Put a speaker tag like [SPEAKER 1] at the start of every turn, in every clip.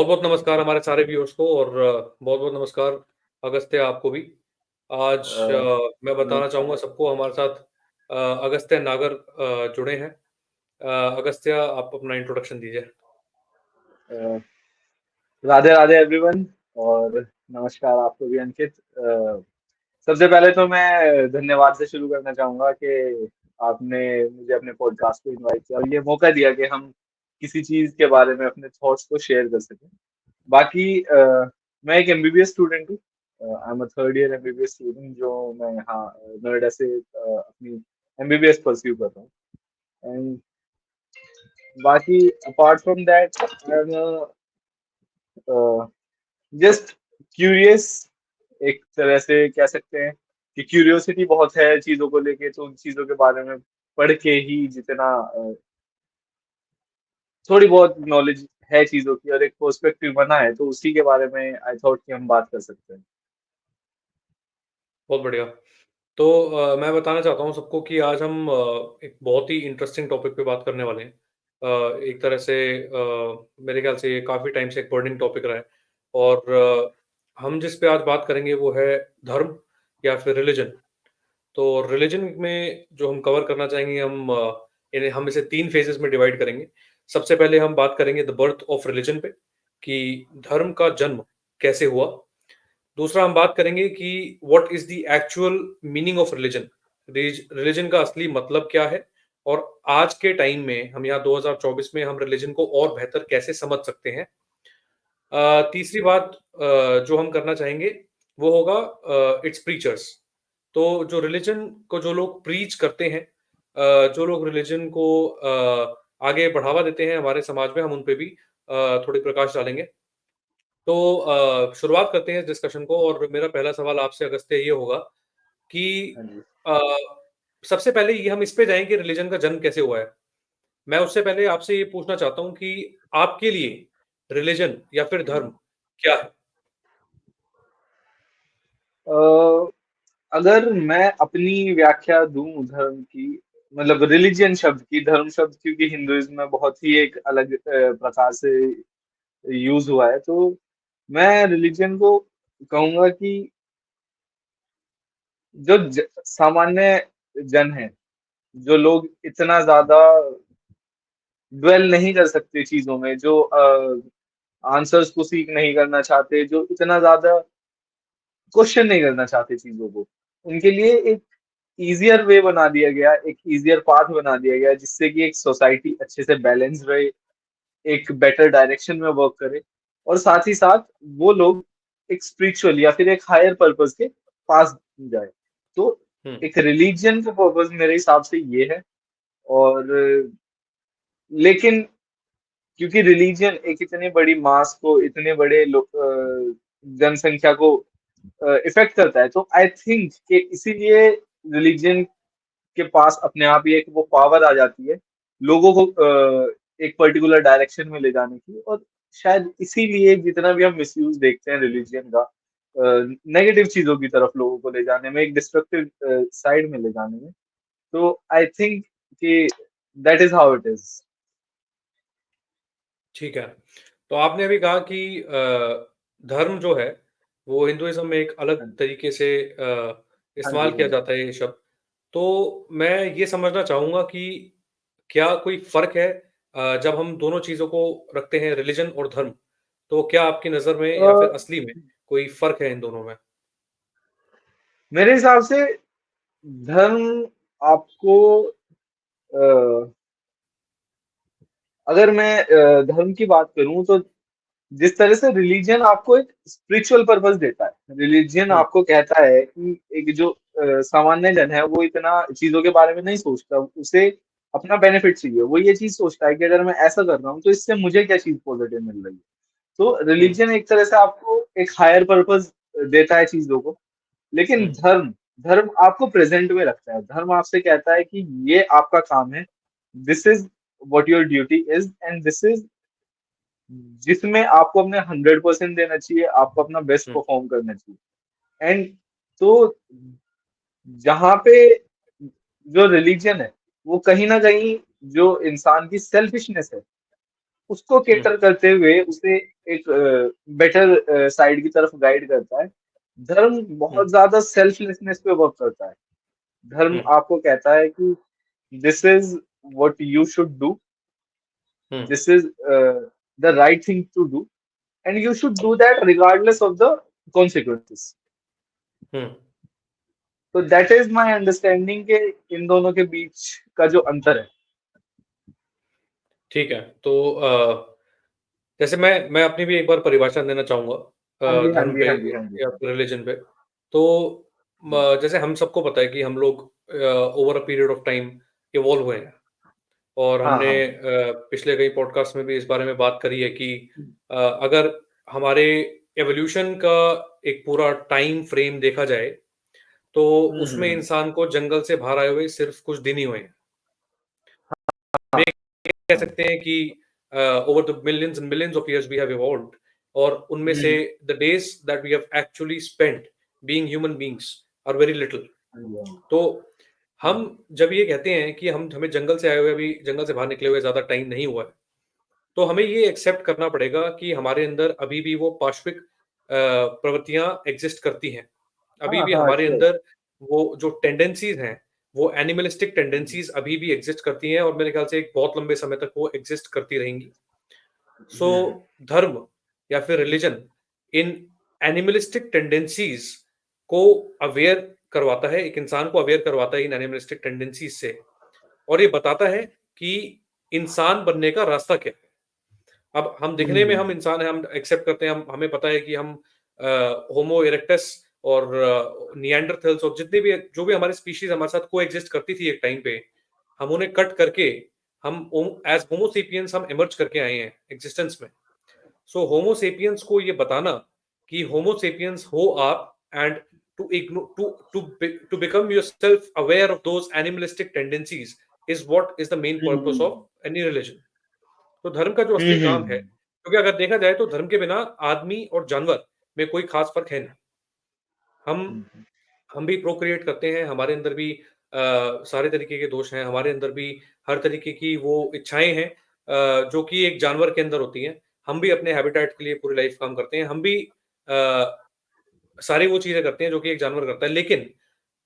[SPEAKER 1] बहुत-बहुत नमस्कार हमारे सारे व्यूअर्स को और बहुत-बहुत नमस्कार अगस्त्य आपको भी। आज
[SPEAKER 2] अ,
[SPEAKER 1] मैं बताना चाहूँगा
[SPEAKER 2] नमस्कार।
[SPEAKER 1] सबको हमारे साथ अगस्त्य नागर जुड़े हैं। अगस्त्य आप अपना इंट्रोडक्शन दीजिए।
[SPEAKER 2] अ, राधे राधे एवरीवन और नमस्कार आपको भी अंकित। सबसे पहले तो मैं धन्यवाद से शुरू करना चाहूंगा कि आपने मुझे अपने पॉडकास्ट पे इनवाइट किया और ये मौका दिया कि हम किसी चीज के बारे में अपने थॉट्स को शेयर कर सकें। बाकी मैं एक एमबीबीएस स्टूडेंट हूँ। I am a third year MBBS student जो मैं यहाँ नोएडा से अपनी एमबीबीएस परस्यू कर रहा हूँ। एंड बाकी apart from that I am just curious, एक तरह से कह सकते हैं कि क्यूरियोसिटी बहुत है चीजों को लेके, तो उन चीजों के बारे में पढ़ के ही जितना थोड़ी बहुत नॉलेज है चीजों की और एक पर्सपेक्टिव बना है, तो उसी के बारे में आई थॉट कि हम बात कर सकते हैं।
[SPEAKER 1] बहुत बढ़िया। तो मैं बताना चाहता हूँ सबको कि आज हम एक बहुत ही इंटरेस्टिंग टॉपिक पे बात करने वाले हैं। एक तरह से मेरे ख्याल से ये काफ़ी टाइम से एक बर्निंग टॉपिक रहा है और हम जिस पे आज बात करेंगे वो है धर्म या फिर रिलिजन। तो रिलीजन में जो हम कवर करना चाहेंगे हम इसे 3 फेजेस में डिवाइड करेंगे। सबसे पहले हम बात करेंगे द बर्थ ऑफ रिलीजन पे कि धर्म का जन्म कैसे हुआ। दूसरा हम बात करेंगे कि what is the actual meaning of religion, religion का असली मतलब क्या है और आज के टाइम में हम यहाँ 2024 में हम रिलीजन को और बेहतर कैसे समझ सकते हैं। तीसरी बात जो हम करना चाहेंगे वो होगा इट्स प्रीचर्स। तो जो रिलीजन को जो लोग प्रीच करते हैं, जो लोग रिलीजन को आगे बढ़ावा देते हैं हमारे समाज में, हम उन पे भी थोड़ी प्रकाश डालेंगे। तो शुरुआत करते हैं इस डिस्कशन को और मेरा पहला सवाल आपसे अगस्त्य ये होगा कि
[SPEAKER 2] हाँ जी।
[SPEAKER 1] अ, सबसे पहले ये हम इस पे जाएँ कि रिलीजन का जन्म कैसे हुआ है? मैं उससे पहले आपसे ये पूछना चाहता हूँ कि आपके लिए रिलीजन या फिर धर्म क्या है?
[SPEAKER 2] अ, अगर मैं अपनी व्याख्या दूं धर्म की, मतलब रिलीजियन शब्द की, धर्म शब्द क्योंकि हिंदुइज्म में बहुत ही एक अलग प्रकार से यूज हुआ है, तो मैं रिलीजन को कहूंगा कि जो सामान्य जन है, जो लोग इतना ज्यादा ड्वेल नहीं कर सकते चीजों में, जो आंसर्स को सीख नहीं करना चाहते, जो इतना ज्यादा क्वेश्चन नहीं करना चाहते चीजों को, उनके लिए एक इजियर वे बना दिया गया, एक इजियर पाथ बना दिया गया, जिससे कि एक सोसाइटी अच्छे से बैलेंस रहे, एक बेटर डायरेक्शन में वर्क करे, और साथ ही साथ वो लोग एक स्पिरिचुअल या फिर एक हायर पर्पस के पास जाए। तो
[SPEAKER 1] हुँ,
[SPEAKER 2] एक रिलीजियन का पर्पस मेरे हिसाब से ये है। और लेकिन क्योंकि रिलीजियन एक इतनी बड़ी मास को, इतने बड़े जनसंख्या को इफेक्ट करता है, तो आई थिंक कि इसीलिए रिलीजियन के पास अपने आप ही एक वो पावर आ जाती है लोगों को एक पर्टिकुलर डायरेक्शन में ले जाने की। और शायद इसीलिए जितना भी हम मिसयूज देखते हैं रिलीजियन का, नेगेटिव चीजों की तरफ लोगों को ले जाने में, एक डिस्ट्रक्टिव साइड में ले जाने में, तो आई थिंक कि that is how it is.
[SPEAKER 1] ठीक है। तो आपने अभी कहा कि धर्म जो है, वो हिंदुइज़्म में एक अलग तरीके से
[SPEAKER 2] हाँ जी,
[SPEAKER 1] इस्तेमाल
[SPEAKER 2] हाँ
[SPEAKER 1] किया
[SPEAKER 2] जी।
[SPEAKER 1] जाता है ये शब्द। तो मैं ये समझना चाहूँगा कि क्या कोई फ़र्क है जब हम दोनों चीज़ों को रखते हैं रिलिजन और धर्म? तो क्या आपकी नज़र में
[SPEAKER 2] अ,
[SPEAKER 1] या फिर असली में कोई फ़र्क है इन दोनों में?
[SPEAKER 2] मेरे हिसाब से धर्म आपको, अ, अगर मैं धर्म की बात करूं, तो जिस तरह से रिलीजन आपको एक स्पिरिचुअल पर्पस देता है, रिलीजन
[SPEAKER 1] हुँ,
[SPEAKER 2] आपको कहता है कि एक जो सामान्य जन है वो इतना चीजों के बारे में नहीं सोचता, उसे अपना बेनिफिट चाहिए, वो ये चीज सोचता है कि अगर मैं ऐसा कर रहा हूँ तो इससे मुझे क्या चीज पॉजिटिव मिल रही है। तो
[SPEAKER 1] हुँ,
[SPEAKER 2] रिलीजन एक तरह से आपको एक हायर पर्पस देता है चीजों को। लेकिन
[SPEAKER 1] हुँ,
[SPEAKER 2] धर्म धर्म आपको प्रेजेंट में रखता है। धर्म आपसे कहता है कि ये आपका काम है, this is what your duty is, and this is जिसमें आपको अपने 100% देना चाहिए, आपको अपना बेस्ट
[SPEAKER 1] हुँ,
[SPEAKER 2] परफॉर्म करना चाहिए। एंड तो जहाँ पे जो रिलीजन है, वो कहीं ना कहीं जो इंसान की सेल्फिशनेस है उसको
[SPEAKER 1] हुँ,
[SPEAKER 2] केटर करते हुए उसे एक बेटर साइड की तरफ गाइड करता है। धर्म
[SPEAKER 1] हुँ,
[SPEAKER 2] बहुत ज्यादा सेल्फलेसनेस पे वर्क करता है। धर्म
[SPEAKER 1] हुँ,
[SPEAKER 2] आपको कहता है कि this is what you should do,
[SPEAKER 1] um,
[SPEAKER 2] this is the right thing to do, and you should do that regardless of the consequences.
[SPEAKER 1] Um.
[SPEAKER 2] तो दैट इज माय अंडरस्टैंडिंग के इन दोनों के बीच का जो अंतर है।
[SPEAKER 1] ठीक है, तो जैसे मैं अपनी भी एक बार परिभाषा देना चाहूँगा
[SPEAKER 2] हाँ जी, हाँ
[SPEAKER 1] धर्म
[SPEAKER 2] जी,
[SPEAKER 1] पे
[SPEAKER 2] हाँ जी, हाँ जी,
[SPEAKER 1] या
[SPEAKER 2] हाँ
[SPEAKER 1] फिर रिलिजन पे। तो जैसे हम सबको पता है कि हम लोग over a period of time evolve हुए हैं और
[SPEAKER 2] हाँ,
[SPEAKER 1] हमने
[SPEAKER 2] हाँ।
[SPEAKER 1] पिछले कई पॉडकास्ट में भी इस बारे में बात करी है कि अगर हमारे एवोल्यूशन का एक पूरा टाइम फ्रेम देखा जाए, तो
[SPEAKER 2] हम्म,
[SPEAKER 1] उसमें इंसान को जंगल से बाहर आए हुए सिर्फ़ कुछ दिन ही हुए हैं। हम
[SPEAKER 2] हाँ,
[SPEAKER 1] ये कह
[SPEAKER 2] हाँ,
[SPEAKER 1] सकते हैं कि over the millions and millions of years we have evolved और उनमें से
[SPEAKER 2] hmm,
[SPEAKER 1] the days that we have actually spent being human beings are very little.
[SPEAKER 2] हाँ जी, हाँ जी,
[SPEAKER 1] तो हम
[SPEAKER 2] हाँ,
[SPEAKER 1] जब ये कहते हैं कि हम हमें जंगल से आए हुए अभी जंगल से बाहर निकले हुए ज़्यादा टाइम नहीं हुआ है, तो हमें ये एक्सेप्ट करना पड़ेगा कि हमारे अंदर अभी भी वो पाश्विक प्रवृत्तियाँ एग्ज़िस्ट करती हैं। अभी
[SPEAKER 2] हाँ,
[SPEAKER 1] भी
[SPEAKER 2] हाँ,
[SPEAKER 1] हमारे
[SPEAKER 2] श्योर।
[SPEAKER 1] अंदर वो जो टेंडेंसीज़ हैं, वो एनिमलिस्टिक टेंडेंसीज़ अभी भी एग्ज़िस्ट करती हैं और मेरे ख़्याल से एक बहुत लंबे समय तक वो एग्ज़िस्ट करती रहेंगी। सो
[SPEAKER 2] हम्म,
[SPEAKER 1] धर्म या फिर रिलिजन इन एनिमलिस्टिक टेंडेंसीज़ को अवेयर करवाता है, एक इंसान को अवेयर करवाता है इन एनिमलिस्टिक टेंडेंसीज़ से और ये बताता है कि इंसान बनने का रास्ता क्या है। अब हम दिखने में
[SPEAKER 2] हम्म,
[SPEAKER 1] हम इंसान हैं, हम एक्सेप्ट करते हैं, हम हमें पता है कि हम होमो इरेक्टस और निएंडरथल्स और जितने भी जो भी हमारे स्पीशीज़ हमारे साथ कोएग्जिस्ट करती थी एक टाइम पे, हम उन्हें कट करके हम एज़ होमो सेपियंस हम इमर्ज करके आए हैं एक्जिस्टेंस में। सो होमो सेपियंस को ये बताना कि होमो सेपियंस हो आप and to ignore to become yourself aware of those animalistic tendencies is what is the main purpose
[SPEAKER 2] hmm,
[SPEAKER 1] of any religion. तो धर्म का जो असली
[SPEAKER 2] हम्म,
[SPEAKER 1] काम है क्योंकि अगर देखा जाए तो धर्म के बिना आदमी और जानवर में कोई खास फ़र्क है नहीं। हम
[SPEAKER 2] हम्म,
[SPEAKER 1] हम भी प्रोक्रिएट करते हैं, हमारे अंदर भी सारे तरीके के दोष हैं, हमारे अंदर भी हर तरीके की वो इच्छाएँ हैं जो कि एक जानवर के अंदर होती हैं। हम भी अपने हैबिटेट के लिए पूरी लाइफ़ काम करते हैं, हम भी अ, सारी वो चीज़ें करते हैं जो कि एक जानवर करता है। लेकिन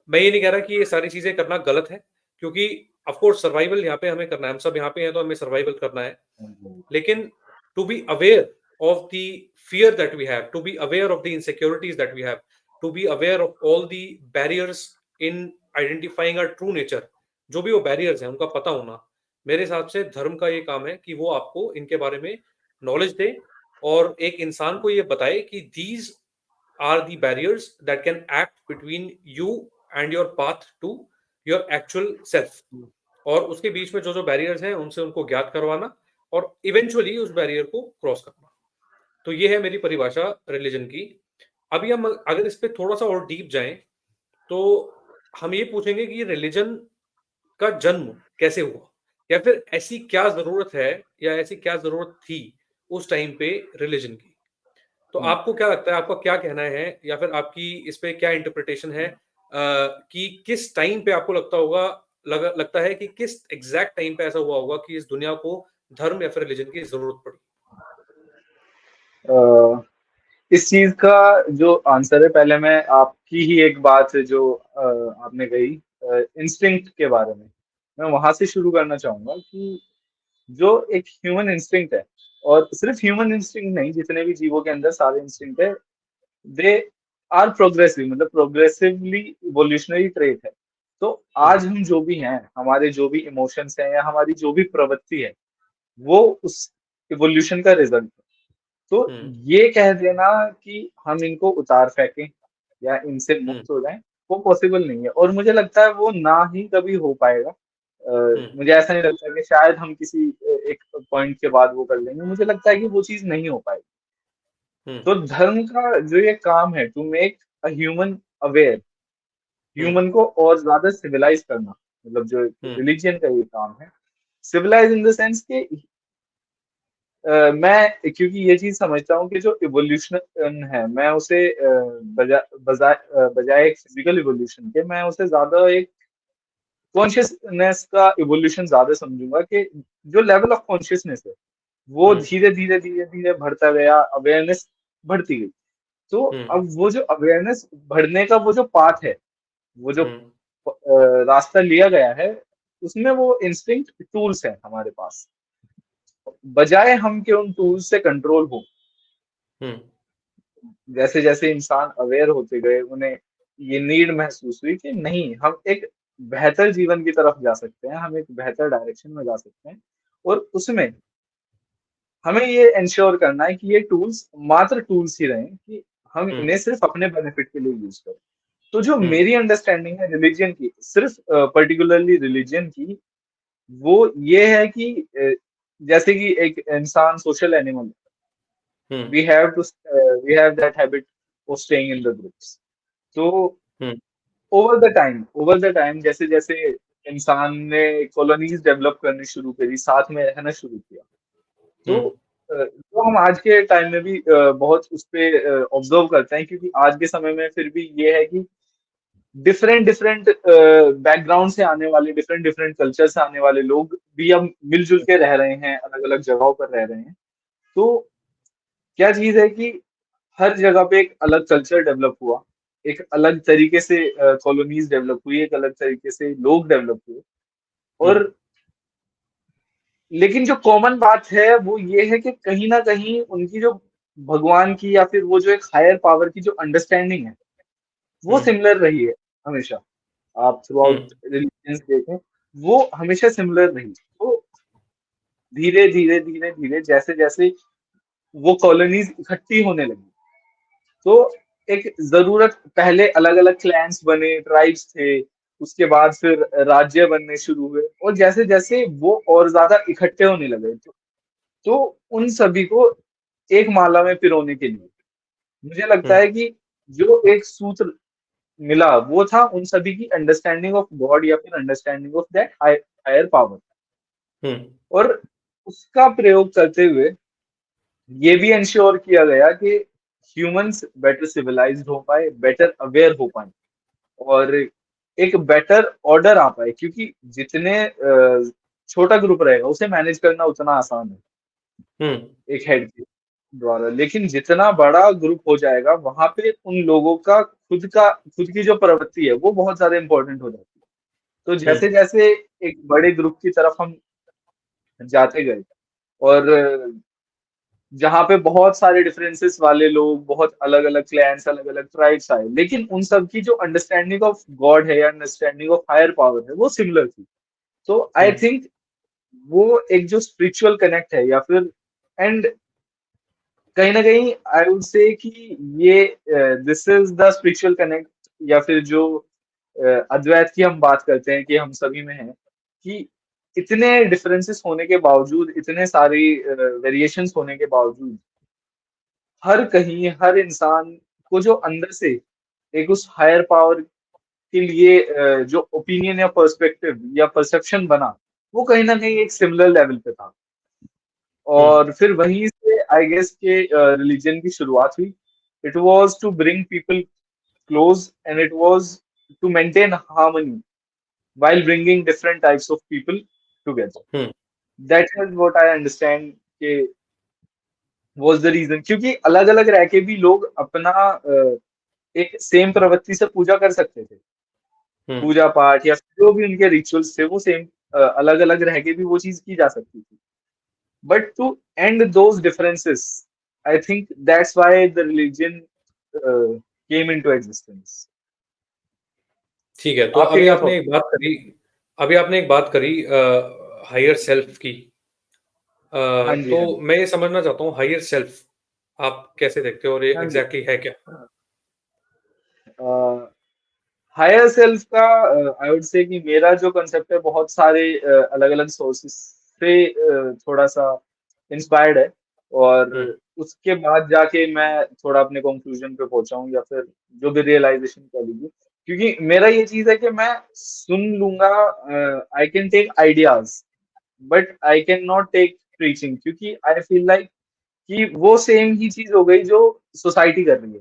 [SPEAKER 1] मैं ये नहीं कह रहा कि ये सारी चीज़ें करना गलत है, क्योंकि ऑफ़ कोर्स सर्वाइवल यहाँ पे हमें करना है, हम सब यहाँ पे हैं तो हमें सर्वाइवल करना है।
[SPEAKER 2] हम्म,
[SPEAKER 1] लेकिन to be aware of the fear that we have, to be aware of the insecurities that we have, to be aware of all the barriers in identifying our true nature, जो भी वो barriers हैं उनका पता होना, मेरे हिसाब से धर्म का ये काम है कि वो आपको इनके बारे में नॉलेज दे और एक इंसान को ये बताए कि these are the barriers that can act between you and your path to your actual self और उसके बीच में जो बैरियर्स हैं उनसे उनको ज्ञात करवाना और इवेंचुअली उस बैरियर को क्रॉस करना। तो ये है मेरी परिभाषा रिलिजन की। अभी हम अगर इस पे थोड़ा-सा और डीप जाएँ, तो हम ये पूछेंगे कि रिलिजन का जन्म कैसे हुआ? या फिर ऐसी क्या ज़रूरत है या ऐसी क्या ज़रूरत थी उस टाइम पे रिलिजन की? तो
[SPEAKER 2] हम्म,
[SPEAKER 1] आपको क्या लगता है, आपका क्या कहना है या फिर आपकी इस पे क्या इंटरप्रिटेशन है कि किस टाइम पे आपको लगता होगा लगता है कि किस एग्ज़ैक्ट टाइम पे ऐसा हुआ होगा कि इस दुनिया को धर्म या फिर रिलिजन की ज़रूरत पड़ी?
[SPEAKER 2] अ, इस चीज का जो आंसर है, पहले मैं आपकी ही एक बात जो आपने कही इंस्टिंक्ट के बारे में, मैं वहां से शुरू करना चाहूंगा कि जो एक ह्यूमन इंस्टिंक्ट है, और सिर्फ ह्यूमन इंस्टिंक्ट नहीं, जितने भी जीवों के अंदर सारे इंस्टिंक्ट है, दे आर प्रोग्रेसिव, मतलब प्रोग्रेसिवली इवोल्यूशनरी ट्रेट है। तो
[SPEAKER 1] हुँ,
[SPEAKER 2] आज हम जो भी हैं, हमारे जो भी इमोशंस हैं या हमारी जो भी प्रवृत्ति है, वो उस इवोल्यूशन का रिजल्ट है। तो
[SPEAKER 1] हुँ,
[SPEAKER 2] ये कह देना कि हम इनको उतार फेंकें या इनसे
[SPEAKER 1] हुँ,
[SPEAKER 2] मुक्त हो जाएं, वो पॉसिबल नहीं है, और मुझे लगता है वो ना ही कभी हो पाएगा।
[SPEAKER 1] हुँ,
[SPEAKER 2] मुझे ऐसा नहीं लगता कि शायद हम किसी एक पॉइंट के बाद वो कर लेंगे, मुझे लगता है कि वो चीज नहीं हो पाएगी।
[SPEAKER 1] हुँ,
[SPEAKER 2] तो धर्म का जो ये काम है, to make a human aware,
[SPEAKER 1] hmm,
[SPEAKER 2] human को और ज्यादा सिविलाइज करना, मतलब जो
[SPEAKER 1] हुँ,
[SPEAKER 2] रिलीजियन का ये काम है, सिविलाइज इन द सेंस कि मैं क्योंकि ये चीज समझता हूँ कि जो इवोल्यूशन है, मैं उसे बजाय एक फिजिकल इवोल्यूशन के, मैं उसे ज्यादा एक कॉन्शियसनेस का इवोल्यूशन ज्यादा समझूंगा, कि जो लेवल ऑफ कॉन्शियसनेस है, वो
[SPEAKER 1] हुँ,
[SPEAKER 2] धीरे-धीरे बढ़ता गया, अवेयरनेस बढ़ती गई। तो
[SPEAKER 1] हुँ,
[SPEAKER 2] अब वो जो अवेयरनेस बढ़ने का वो जो पाथ है, वो जो
[SPEAKER 1] हुँ,
[SPEAKER 2] रास्ता लिया गया है, उसमें वो इंस्टिंक्ट टूल्स हैं हमारे पास। बजाय हम कि उन टूल्स से कंट्रोल हो,
[SPEAKER 1] हुँ,
[SPEAKER 2] जैसे-जैसे इंसान अवेयर होते गए, उन्हें ये नीड महसूस हुई कि नहीं, हम एक बेहतर जीवन की तरफ जा सकते हैं, हम एक बेहतर डायरेक्शन में जा सकते हैं और उसमें हमें ये एंश्योर करना है कि ये टूल्स मात्र टूल्स ही रहें, कि हम
[SPEAKER 1] हुँ,
[SPEAKER 2] इन्हें सिर्फ अपने बेनिफिट के लिए यूज़ करें। तो जो
[SPEAKER 1] हुँ,
[SPEAKER 2] मेरी अंडरस्टैंडिंग है रिलिजन की, सिर्फ पर्टिकुलरली रिलिजन की, वो ये है कि जैसे कि एक इंसान social animal,
[SPEAKER 1] hmm,
[SPEAKER 2] we have to we have that habit of staying in the groups. तो
[SPEAKER 1] हुँ,
[SPEAKER 2] ओवर द टाइम जैसे-जैसे इंसान ने कॉलोनीज़ डेवलप करनी शुरू करी, साथ में रहना शुरू किया,
[SPEAKER 1] हुँ,
[SPEAKER 2] तो जो हम आज के टाइम में भी बहुत उसपे ऑब्ज़र्व करते हैं, क्योंकि आज के समय में फिर भी ये है कि डिफरेंट डिफरेंट बैकग्राउंड से आने वाले, डिफरेंट डिफरेंट कल्चर से आने वाले लोग भी अब मिल-जुल के रह रहे हैं, अलग-अलग जगहों पर रह रहे हैं। तो क्या चीज़ है कि हर जगह पे एक अलग कल्चर डेवलप हुआ, एक अलग तरीके से कॉलोनीज़ डेवलप हुई, एक अलग तरीके से लोग डेवलप हुए
[SPEAKER 1] हुँ,
[SPEAKER 2] और लेकिन जो कॉमन बात है वो ये है कि कहीं न कहीं उनकी जो भगवान की या फिर वो जो एक हायर पावर की जो अंडरस्टैंडिंग है, वो
[SPEAKER 1] हुँ,
[SPEAKER 2] सिमिलर रही है हमेशा। आप
[SPEAKER 1] हुँ,
[SPEAKER 2] थ्रूआउट रिलिजन्स देखें, वो हमेशा सिमिलर रही। तो धीरे-धीरे जैसे-जैसे वो कॉलोनीज़ इकट्ठी होने लगी, तो एक ज़रूरत, पहले अलग-अलग क्लैन्स बने, ट्राइब्स थे, उसके बाद फिर राज्य बनने शुरू हुए और जैसे-जैसे वो और ज़्यादा इकट्ठे होने लगे, तो उन सभी को एक माला में पिरोने के लिए मुझे
[SPEAKER 1] हुँ,
[SPEAKER 2] लगता है कि जो एक सूत्र मिला, वो था उन सभी की अंडरस्टैंडिंग ऑफ गॉड या फिर understanding of that higher power.
[SPEAKER 1] Um,
[SPEAKER 2] और उसका प्रयोग करते हुए ये भी एंश्योर किया गया कि ह्यूमंस बेटर सिविलाइज्ड हो पाए, बेटर अवेयर हो पाए और एक बेटर ऑर्डर आ पाए, क्योंकि जितने छोटा ग्रुप रहेगा उसे मैनेज करना उतना आसान है
[SPEAKER 1] हुँ,
[SPEAKER 2] एक हेड के द्वारा, लेकिन जितना बड़ा ग्रुप हो जाएगा वहां पे उन लोगों का खुद की जो प्रवृत्ति है वो बहुत ज्यादा इंपॉर्टेंट हो जाती है। तो
[SPEAKER 1] हुँ,
[SPEAKER 2] जैसे जैसे एक बड़े ग्रुप की तरफ हम जाते गए और जहाँ पे बहुत सारे डिफरेंसेस वाले लोग, बहुत अलग-अलग क्लैन्स, अलग-अलग ट्राइब्स आए, लेकिन उन सब की जो अंडरस्टैंडिंग ऑफ गॉड है या अंडरस्टैंडिंग ऑफ हायर पावर है, वो सिमिलर थी। तो
[SPEAKER 1] हुँ,
[SPEAKER 2] आई थिंक वो एक जो स्पिरिचुअल कनेक्ट है या फिर एंड कहीं न कहीं आई वुड से कि ये this is the spiritual connect या फिर जो अद्वैत की हम बात करते हैं कि हम सभी में है, कि इतने डिफरेंसेस होने के बावजूद, इतने सारी वेरिएशंस होने के बावजूद हर कहीं, हर इंसान को जो अंदर से एक उस हायर पावर के लिए जो ओपिनियन या पर्सपेक्टिव या परसेप्शन बना, वो कहीं न कहीं एक सिमिलर लेवल पे था।
[SPEAKER 1] हुँ,
[SPEAKER 2] और फिर वहीं से आई गेस के रिलीजन की शुरुआत हुई। It was to bring people close and it was to maintain harmony while bringing different types of people together.
[SPEAKER 1] Hmm,
[SPEAKER 2] that is what I understand के वाज़ द रीज़न, क्योंकि अलग-अलग रह के भी लोग अपना एक सेम प्रवृत्ति से पूजा कर सकते थे।
[SPEAKER 1] हुँ,
[SPEAKER 2] पूजा-पाठ या जो भी उनके रिचुअल्स थे वो सेम अलग-अलग रह के भी वो चीज़ की जा सकती थी। But to end those differences, I think that's why the religion came into existence.
[SPEAKER 1] ठीक है। तो
[SPEAKER 2] आपके क्या थॉट्स हैं?
[SPEAKER 1] अभी आपने एक बात करी हायर सेल्फ की।
[SPEAKER 2] हाँ जी,
[SPEAKER 1] तो
[SPEAKER 2] हाँ जी।
[SPEAKER 1] मैं ये समझना चाहता हूँ हायर सेल्फ आप कैसे देखते हो और ये
[SPEAKER 2] हाँ जी।
[SPEAKER 1] एग्ज़ैक्टली है क्या?
[SPEAKER 2] अ, हायर सेल्फ का आई वुड से कि मेरा जो कांसेप्ट है बहुत सारे अलग-अलग सोर्सेस से थोड़ा-सा इंस्पायर्ड है और
[SPEAKER 1] हुँ,
[SPEAKER 2] उसके बाद जाके मैं थोड़ा अपने कंक्लूजन पे पहुँचा हूँ या फिर जो भी रियलाइज़ेशन कह लीजिए। क्योंकि मेरा ये चीज़ है कि मैं सुन लूँगा, I can take ideas but I can not take preaching, क्योंकि आई फील लाइक कि वो सेम ही चीज़ हो गई जो सोसाइटी कर रही है,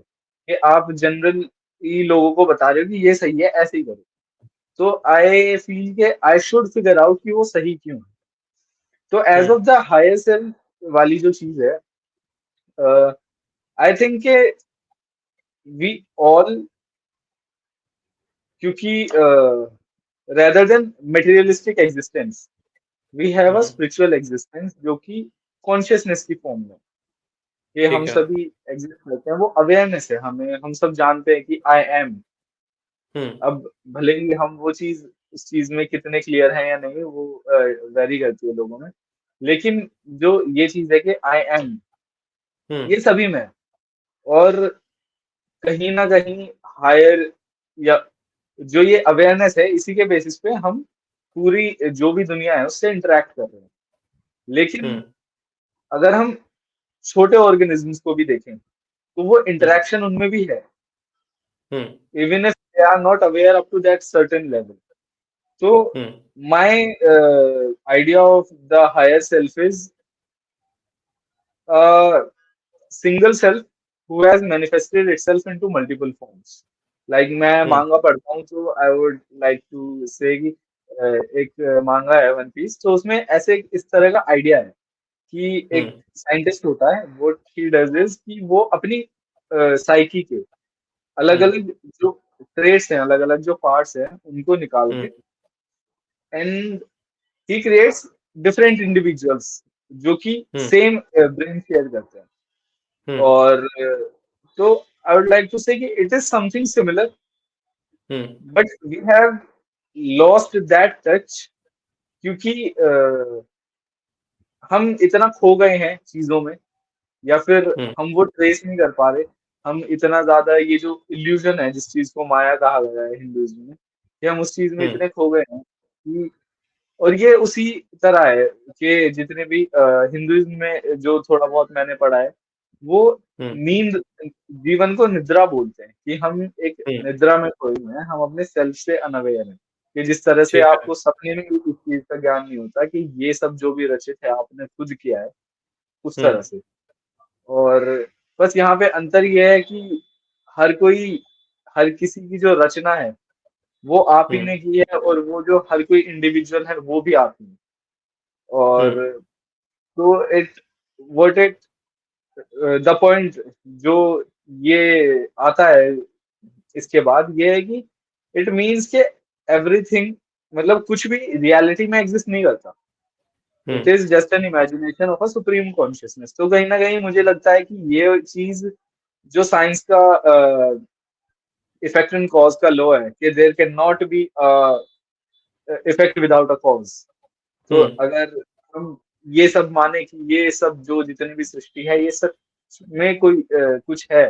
[SPEAKER 2] कि आप जनरली लोगों को बता रहे हो कि ये सही है, ऐसे ही करो। तो आई फील कि आई शुड फिगर आउट कि वो सही क्यों है। तो
[SPEAKER 1] um,
[SPEAKER 2] as of the higher self वाली जो चीज है, आई थिंक के वी ऑल, क्योंकि rather than materialistic existence, we have a
[SPEAKER 1] um,
[SPEAKER 2] spiritual existence जो कि कॉन्शियसनेस की फॉर्म में, ये हम
[SPEAKER 1] ठीक है।
[SPEAKER 2] सभी एग्जिस्ट करते हैं, वो अवेयरनेस है हमें, हम सब जानते हैं कि आई एम।
[SPEAKER 1] हुँ,
[SPEAKER 2] अब भले ही हम वो चीज, उस चीज में कितने क्लियर हैं या नहीं, वो वेरी करती है लोगों में, लेकिन जो ये चीज है कि आई एम,
[SPEAKER 1] हुँ,
[SPEAKER 2] ये सभी में है। और कहीं ना कहीं हायर, या जो ये अवेयरनेस है, इसी के बेसिस पे हम पूरी जो भी दुनिया है उससे इंटरेक्ट कर रहे हैं।
[SPEAKER 1] हुँ,
[SPEAKER 2] लेकिन अगर हम छोटे ऑर्गेनिजम्स को भी देखें, तो वो
[SPEAKER 1] हुँ,
[SPEAKER 2] इंटरेक्शन उनमें भी है,
[SPEAKER 1] um,
[SPEAKER 2] even if they are not aware up to that certain level. तो
[SPEAKER 1] um,
[SPEAKER 2] my idea of the higher self is single self who has manifested itself into multiple forms. Like मैं
[SPEAKER 1] हुँ,
[SPEAKER 2] मांगा पढ़ता हूँ, तो I would like to say कि एक मांगा है वन पीस, तो उसमें ऐसे इस तरह का आइडिया है कि
[SPEAKER 1] हुँ,
[SPEAKER 2] एक साइंटिस्ट होता है, what he does is कि वो अपनी साइकी के अलग
[SPEAKER 1] हुँ,
[SPEAKER 2] अलग जो ट्रेट्स हैं, अलग अलग जो पार्ट्स हैं, उनको निकाल
[SPEAKER 1] हुँ,
[SPEAKER 2] के and he creates different individuals जो कि
[SPEAKER 1] हुँ,
[SPEAKER 2] सेम ब्रेन शेयर करते हैं।
[SPEAKER 1] हुँ,
[SPEAKER 2] और तो I would like to say कि it is something similar,
[SPEAKER 1] hmm,
[SPEAKER 2] but we have lost that touch, क्योंकि हम इतना खो गए हैं चीजों में, या फिर
[SPEAKER 1] हुँ,
[SPEAKER 2] हम वो ट्रेस नहीं कर पा रहे। हम इतना ज्यादा, ये जो इल्यूजन है जिस चीज को माया कहा गया है हिंदुइज्म में, कि हम उस चीज में
[SPEAKER 1] हुँ,
[SPEAKER 2] इतने खो गए हैं कि, और ये उसी तरह है कि जितने भी हिंदुइज्म में जो थोड़ा बहुत मैंने पढ़ा है, वो
[SPEAKER 1] हुँ,
[SPEAKER 2] नींद, जीवन को निद्रा बोलते हैं, कि हम एक
[SPEAKER 1] हुँ,
[SPEAKER 2] निद्रा में खोए हुए हैं, हम अपने सेल्फ से अनअवेयर हैं। कि जिस तरह से
[SPEAKER 1] ठीक है।
[SPEAKER 2] आपको सपने में भी इस चीज का ज्ञान नहीं होता कि ये सब जो भी रचित है आपने खुद किया है, उस
[SPEAKER 1] हुँ,
[SPEAKER 2] तरह से। और बस यहाँ पे अंतर ये है कि हर कोई, हर किसी की जो रचना है वो आप
[SPEAKER 1] हुँ,
[SPEAKER 2] ही ने की है, और वो जो हर कोई इंडिविजुअल है वो भी आप ही है।
[SPEAKER 1] हुँ,
[SPEAKER 2] और तो it what it the point जो ये आता है इसके बाद, ये है कि इट मीन्स के एवरीथिंग, मतलब कुछ भी रियलिटी में एग्जिस्ट नहीं करता।
[SPEAKER 1] Um,
[SPEAKER 2] it is just an imagination of a supreme consciousness. तो कहीं ना कहीं मुझे लगता है कि ये चीज जो साइंस का इफेक्ट एंड कॉज का लॉ है, कि there can not be effect without a cause. तो
[SPEAKER 1] हुँ,
[SPEAKER 2] अगर हम ये सब माने कि ये सब जो जितनी भी सृष्टि है, ये सब में कोई कुछ है,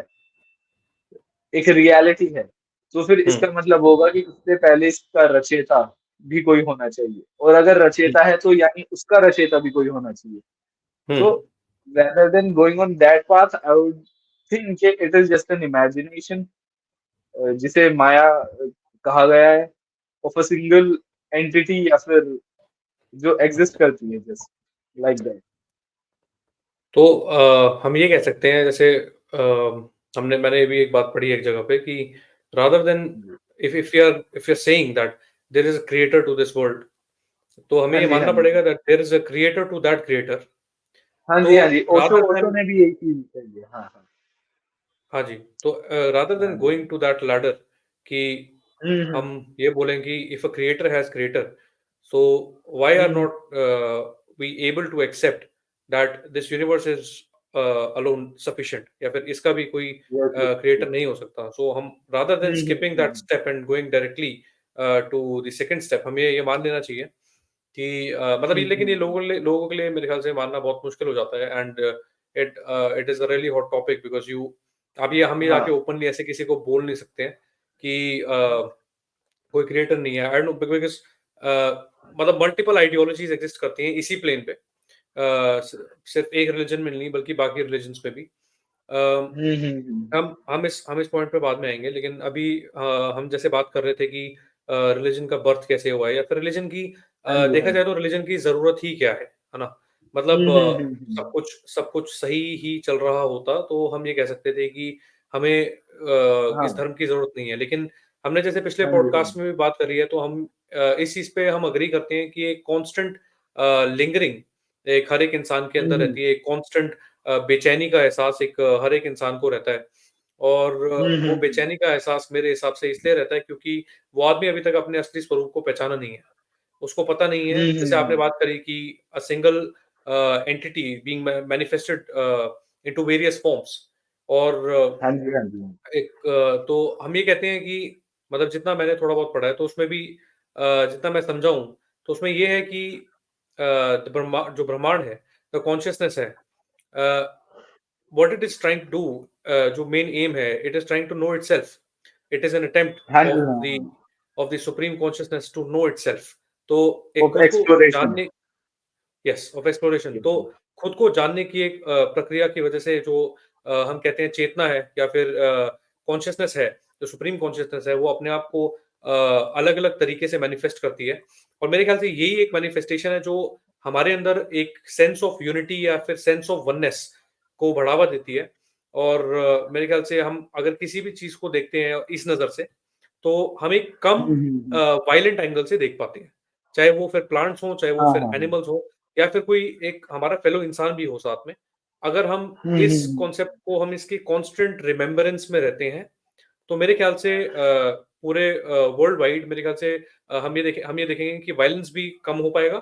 [SPEAKER 2] एक रियलिटी है, तो फिर
[SPEAKER 1] हुँ,
[SPEAKER 2] इसका मतलब होगा कि इससे पहले इसका रचयिता भी कोई होना चाहिए, और अगर
[SPEAKER 1] हुँ,
[SPEAKER 2] रचयिता है तो यानी उसका रचयिता भी कोई होना चाहिए।
[SPEAKER 1] हुँ,
[SPEAKER 2] तो rather than going on that path, I would think कि it is just an imagination, जिसे माया कहा गया है, of a single entity, या फिर जो एग्जिस्ट करती है जस्ट लाइक दैट।
[SPEAKER 1] तो हम ये कह सकते हैं जैसे मैंने भी एक बात पढ़ी है एक जगह पे कि rather than if you are saying that there is a creator to this world तो हमें
[SPEAKER 2] हाँ
[SPEAKER 1] ये
[SPEAKER 2] जी, हाँ
[SPEAKER 1] मानना
[SPEAKER 2] जी,
[SPEAKER 1] पड़ेगा that there is a creator to that creator.
[SPEAKER 2] हाँ
[SPEAKER 1] तो
[SPEAKER 2] जी, हाँ जी, ओशो
[SPEAKER 1] रादर
[SPEAKER 2] ओशो
[SPEAKER 1] देन
[SPEAKER 2] ने भी यही चीज कही है। हाँ, हाँ,
[SPEAKER 1] हाँ जी, तो रादर
[SPEAKER 2] हाँ
[SPEAKER 1] देन
[SPEAKER 2] जी।
[SPEAKER 1] गोइंग टू दैट लैडर कि हम
[SPEAKER 2] हम्म,
[SPEAKER 1] ये बोलें कि if a creator has creator, so why are
[SPEAKER 2] hmm,
[SPEAKER 1] not we able to accept that this universe is alone sufficient या फिर इसका भी कोई
[SPEAKER 2] यस, यस,
[SPEAKER 1] क्रिएटर
[SPEAKER 2] यस।
[SPEAKER 1] नहीं हो सकता। सो हम rather than skipping that
[SPEAKER 2] hmm.
[SPEAKER 1] Step and going directly to the second step हमें ये मान लेना चाहिए कि मतलब ये लेकिन ये
[SPEAKER 2] हम्म।
[SPEAKER 1] लोगों के लिए मेरे ख्याल से मानना बहुत मुश्किल हो जाता है and it is a really hot topic because you अब ये हम ये
[SPEAKER 2] हाँ।
[SPEAKER 1] जाके ओपनली ऐसे किसी को बोल नहीं सकते हैं कि कोई क्रिएटर नहीं है। आई डोंट नो बिकॉज़ मतलब मल्टीपल आइडियोलॉजीज़ एग्ज़िस्ट करती हैं इसी प्लेन पे। सिर्फ़ एक रिलिजन में नहीं बल्कि बाकी रिलिजन्स में भी। अ, हम इस पॉइंट पे बाद में आएँगे लेकिन अभी हम जैसे बात कर रहे थे कि रिलिजन का बर्थ कैसे हुआ है या फिर रिलिजन की
[SPEAKER 2] हाँ जी, हाँ
[SPEAKER 1] देखा
[SPEAKER 2] जी।
[SPEAKER 1] जाए तो रिलिजन की ज़रूरत ही क्या है ना? मतलब सब कुछ सही ही चल रहा होता तो हम ये कह सकते थे कि हमें इस
[SPEAKER 2] हाँ,
[SPEAKER 1] धर्म की ज़रूरत नहीं है। लेकिन हमने जैसे पिछले
[SPEAKER 2] हाँ जी, हाँ
[SPEAKER 1] पॉडकास्ट
[SPEAKER 2] जी।
[SPEAKER 1] में भी बात करी है तो हम इस चीज़ पे हम एग्री करते हैं कि एक कांस्टेंट लिंगरिंग एक हर एक इंसान के
[SPEAKER 2] हुँ,
[SPEAKER 1] अंदर
[SPEAKER 2] हुँ।
[SPEAKER 1] रहती है, एक कांस्टेंट बेचैनी का एहसास एक हर एक इंसान को रहता है। और
[SPEAKER 2] हुँ,
[SPEAKER 1] वो
[SPEAKER 2] हुँ, हुँ।
[SPEAKER 1] बेचैनी का एहसास मेरे हिसाब से इसलिए रहता है क्योंकि वो आदमी अभी तक अपने असली स्वरूप को पहचाना नहीं है। उसको पता नहीं है,
[SPEAKER 2] हुँ,
[SPEAKER 1] जैसे
[SPEAKER 2] हुँ,
[SPEAKER 1] आपने
[SPEAKER 2] हुँ।
[SPEAKER 1] बात करी कि a single entity being manifested into various forms. और
[SPEAKER 2] हाँ जी, हाँ जी।
[SPEAKER 1] तो हम ये कहते हैं कि मतलब जितना मैंने थोड़ा बहुत पढ़ा है तो उसमें भी जितना मैं समझा हूँ, तो उसमें ये है कि जो ब्रह्मांड है, द कॉन्शियसनेस है, what it is trying to do, जो मेन एम है, it is trying to know itself. It is an attempt
[SPEAKER 2] हाँ जी,
[SPEAKER 1] ऑफ
[SPEAKER 2] हाँ,
[SPEAKER 1] द
[SPEAKER 2] हाँ।
[SPEAKER 1] Supreme consciousness to know itself. तो एक
[SPEAKER 2] ऑफ
[SPEAKER 1] खुद को
[SPEAKER 2] एक्सप्लोरेशन।
[SPEAKER 1] जानने, यस, ऑफ एक्सप्लोरेशन।
[SPEAKER 2] यस,
[SPEAKER 1] तो
[SPEAKER 2] यस।
[SPEAKER 1] खुद को जानने की एक प्रक्रिया की वजह से जो हम कहते हैं चेतना है या फिर कॉन्शियसनेस है, जो सुप्रीम कॉन्शियसनेस है, वो अपने आप को अलग-अलग तरीके से मैनिफेस्ट करती है। और मेरे ख्याल से यही एक मैनिफेस्टेशन है जो हमारे अंदर एक सेंस ऑफ यूनिटी या फिर सेंस ऑफ वननेस को बढ़ावा देती है। और मेरे ख्याल से हम अगर किसी भी चीज़ को देखते हैं इस नज़र से, तो हम एक कम
[SPEAKER 2] हुँ, हुँ, हुँ।
[SPEAKER 1] वायलेंट एंगल से देख पाते हैं। चाहे वो फिर प्लांट्स हों, चाहे वो
[SPEAKER 2] हाँ,
[SPEAKER 1] फिर
[SPEAKER 2] हाँ, हाँ।
[SPEAKER 1] एनिमल्स हों, या फिर कोई एक हमारा फेलो इंसान भी हो साथ में। अगर हम
[SPEAKER 2] हुँ, हुँ,
[SPEAKER 1] इस
[SPEAKER 2] हुँ।
[SPEAKER 1] कॉन्सेप्ट को, हम इसकी कांस्टेंट रिमेम्बरेंस में रहते हैं, तो मेरे ख्याल से पूरे वर्ल्ड वाइड मेरे ख्याल से हम ये देखेंगे कि वायलेंस भी कम हो पाएगा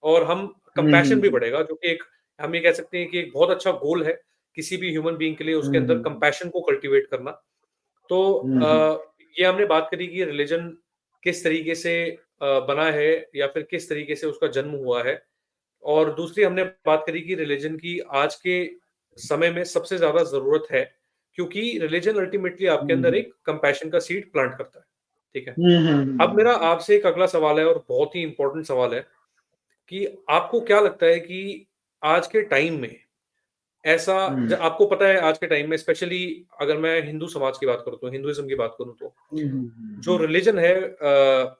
[SPEAKER 1] और हम
[SPEAKER 2] हुँ, हुँ,
[SPEAKER 1] कंपैशन भी
[SPEAKER 2] हुँ।
[SPEAKER 1] बढ़ेगा, जो कि एक, हम ये कह सकते हैं कि एक बहुत अच्छा गोल है, किसी भी ह्यूमन बीइंग के लिए उसके
[SPEAKER 2] हुँ,
[SPEAKER 1] अंदर
[SPEAKER 2] हुँ।
[SPEAKER 1] कंपैशन को कल्टीवेट करना। तो
[SPEAKER 2] हुँ, हुँ।
[SPEAKER 1] ये हमने बात करी कि रिलिजन किस तरीके से बना है या फिर किस तरीके से उसका जन्म हुआ है। और दूसरी हमने बात करी कि रिलिजन की आज के समय में सबसे ज़्यादा ज़रूरत है, क्योंकि रिलिजन अल्टीमेटली आपके
[SPEAKER 2] हुँ,
[SPEAKER 1] अंदर
[SPEAKER 2] हुँ।
[SPEAKER 1] एक कंपैशन का सीड प्लांट करता है। ठीक है?
[SPEAKER 2] हुँ, हुँ, हुँ,
[SPEAKER 1] अब मेरा
[SPEAKER 2] हुँ,
[SPEAKER 1] आपसे एक अगला सवाल है और बहुत ही इम्पोर्टेंट सवाल है कि आपको क्या लगता है कि आज के टाइम में ऐसा, ज
[SPEAKER 2] हुँ।
[SPEAKER 1] आपको पता है आज के टाइम में स्पेशली अगर मैं हिंदू समाज की बात करूँ तो, हिंदुइज़्म की बात करूँ तो,
[SPEAKER 2] हुँ, हुँ, हुँ,
[SPEAKER 1] जो
[SPEAKER 2] हुँ।
[SPEAKER 1] रिलिजन है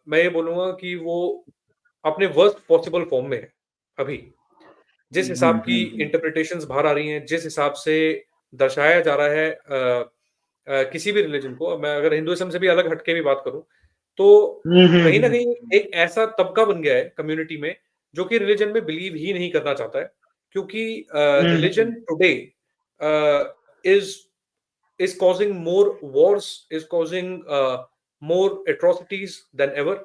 [SPEAKER 1] मैं ये बोलूँगा कि वो अपने वर्स्ट पॉसिबल फॉर्म में है, अभी। जिस
[SPEAKER 2] हुँ, हुँ,
[SPEAKER 1] हिसाब की
[SPEAKER 2] हुँ, हुँ।
[SPEAKER 1] इंटरप्रिटेशंस बाहर आ रही हैं, जिस हिसाब से दर्शाया जा रहा है किसी भी रिलिजन को, मैं अगर हिंदुइज़्म से भी अलग हट के भी बात करूँ, तो
[SPEAKER 2] हुँ, हुँ,
[SPEAKER 1] कहीं न
[SPEAKER 2] हुँ,
[SPEAKER 1] कहीं
[SPEAKER 2] हुँ।
[SPEAKER 1] एक ऐसा तबका बन गया है कम्युनिटी में, जो कि रिलिजन में बिलीव ही नहीं करना चाहता है। क्योंकि
[SPEAKER 2] um,
[SPEAKER 1] religion
[SPEAKER 2] um.
[SPEAKER 1] Today is is causing more wars, is causing more atrocities than ever।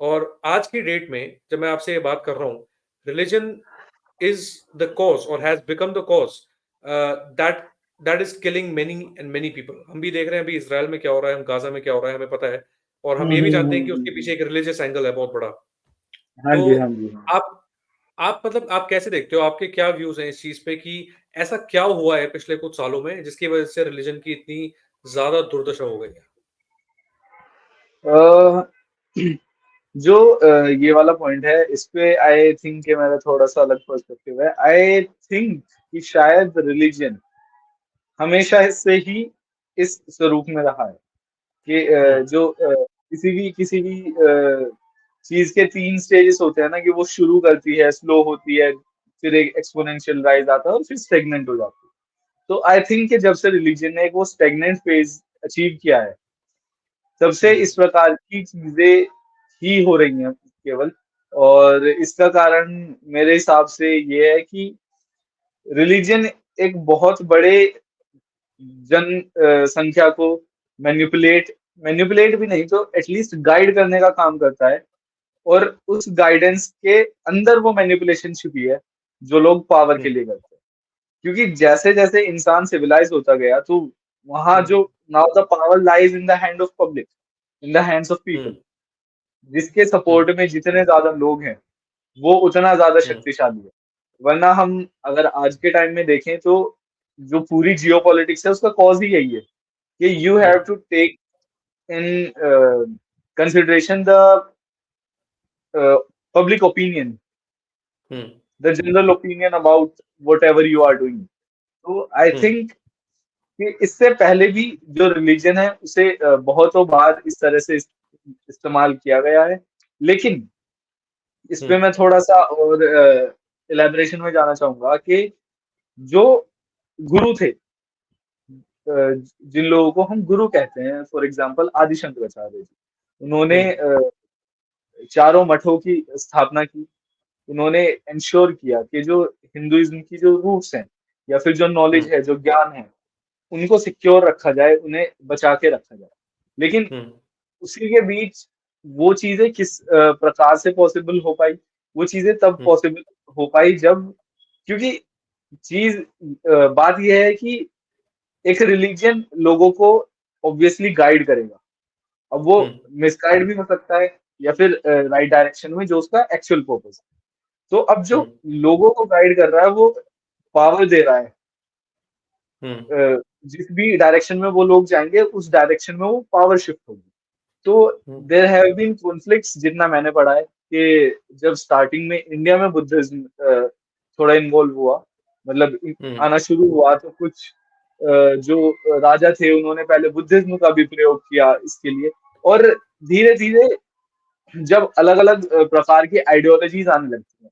[SPEAKER 1] और आज की डेट में जब मैं आपसे ये बात कर रहा हूँ, रिलीजन इज द कॉज और has become the cause that that is killing many and many people. हम भी देख रहे हैं अभी इसराइल में क्या हो रहा है, हम गाजा में क्या हो रहा है, हमें पता है। और
[SPEAKER 2] हुँ,
[SPEAKER 1] हम ये भी
[SPEAKER 2] हुँ,
[SPEAKER 1] जानते
[SPEAKER 2] हुँ,
[SPEAKER 1] हैं कि
[SPEAKER 2] हुँ,
[SPEAKER 1] उसके पीछे
[SPEAKER 2] हुँ।
[SPEAKER 1] एक रिलीजियस एंगल है बहुत बड़ा।
[SPEAKER 2] हाँ
[SPEAKER 1] तो
[SPEAKER 2] जी, हाँ जी, हाँ।
[SPEAKER 1] आप आप मतलब आप कैसे देखते हो? आपके क्या व्यूज़ हैं इस चीज़ पे कि ऐसा क्या हुआ है पिछले कुछ सालों में जिसकी वज़ह से रिलिजन की इतनी ज़्यादा दुर्दशा हो गई है?
[SPEAKER 2] अ, ये वाला पॉइंट है, इस पे आई थिंक कि मेरा थोड़ा-सा अलग पर्सपेक्टिव है। आई थिंक कि शायद रिलिजन हमेशा से ही इस स्वरूप में रहा है कि
[SPEAKER 1] हुँ,
[SPEAKER 2] किसी भी चीज़ के 3 स्टेजेस होते हैं ना कि वो शुरू करती है, स्लो होती है, फिर एक एक्स्पोनेंशियल राइज़ आता है और फिर स्टैग्नेंट हो जाती है। तो आई थिंक कि जब से रिलिजन ने एक वो स्टैग्नेंट फेज़ अचीव किया है, तब से
[SPEAKER 1] हुँ,
[SPEAKER 2] इस प्रकार की चीज़ें ही हो रही हैं केवल। और इसका कारण मेरे हिसाब से ये है कि रिलिजन एक बहुत बड़े संख्या को मैनिपुलेट मैनिपुलेट भी नहीं तो एटलीस्ट गाइड करने का काम करता है। और उस गाइडेंस के अंदर वो मैनिपुलेशन छुपी है, जो लोग पावर के
[SPEAKER 1] हुँ,
[SPEAKER 2] लिए करते हैं। क्योंकि जैसे-जैसे इंसान सिविलाइज़ होता गया, तो वहाँ
[SPEAKER 1] हुँ,
[SPEAKER 2] जो now the power lies in the hand of public, in the hands of
[SPEAKER 1] hmm,
[SPEAKER 2] people. जिसके
[SPEAKER 1] हुँ,
[SPEAKER 2] सपोर्ट में जितने ज़्यादा लोग हैं, वो उतना ज़्यादा
[SPEAKER 1] हुँ,
[SPEAKER 2] शक्तिशाली है। वरना हम अगर आज के टाइम में देखें तो जो पूरी जियोपॉलिटिक्स है उसका कॉज़ ही यही है कि you
[SPEAKER 1] um,
[SPEAKER 2] have to take in consideration the public opinion,
[SPEAKER 1] um,
[SPEAKER 2] the general opinion about whatever you are doing. तो आई
[SPEAKER 1] हुँ,
[SPEAKER 2] थिंक कि इससे पहले भी जो रिलीजन है उसे बहुतों बार इस तरह से इस्तेमाल किया गया है। लेकिन इस
[SPEAKER 1] हुँ,
[SPEAKER 2] पे मैं थोड़ा-सा और इलैबोरेशन में जाना चाहूँगा कि जो गुरु थे, जिन लोगों को हम गुरु कहते हैं, फॉर एग्ज़ाम्पल आदि शंकराचार्य जी। उन्होंने
[SPEAKER 1] हुँ,
[SPEAKER 2] चारों मठों की स्थापना की। उन्होंने एंश्योर किया कि जो हिंदुइज्म की जो रूट्स हैं या फिर जो नॉलेज
[SPEAKER 1] हुँ,
[SPEAKER 2] है, जो ज्ञान है, उनको सिक्योर रखा जाए, उन्हें बचा के रखा जाए। लेकिन
[SPEAKER 1] हुँ,
[SPEAKER 2] उसी के बीच वो चीज़ें किस प्रकार से पॉसिबल हो पाई? वो चीज़ें तब
[SPEAKER 1] हुँ,
[SPEAKER 2] पॉसिबल हो पाई जब, क्योंकि बात ये है कि एक रिलीजन लोगों को ऑब्वियसली गाइड करेगा। अब वो
[SPEAKER 1] हुँ,
[SPEAKER 2] मिसगाइड भी हो सकता है या फिर राइट डायरेक्शन में जो उसका एक्चुअल पर्पस है। तो अब जो
[SPEAKER 1] हुँ,
[SPEAKER 2] लोगों को गाइड कर रहा है वो पावर दे रहा है।
[SPEAKER 1] हुँ,
[SPEAKER 2] जिस भी डायरेक्शन में वो लोग जाएँगे उस डायरेक्शन में वो पावर शिफ्ट होगी। तो
[SPEAKER 1] um,
[SPEAKER 2] there have been conflicts, जितना मैंने पढ़ा है कि जब स्टार्टिंग में इंडिया में बुद्धिज्म थोड़ा इन्वॉल्व हुआ, मतलब
[SPEAKER 1] हुँ,
[SPEAKER 2] आना शुरू हुआ, तो कुछ जो राजा थे उन्होंने पहले बुद्धिज्म का भी प्रयोग किया इसके लिए, और धीरे-धीरे जब अलग-अलग प्रकार की आइडियोलॉजीज़ आने लगती हैं,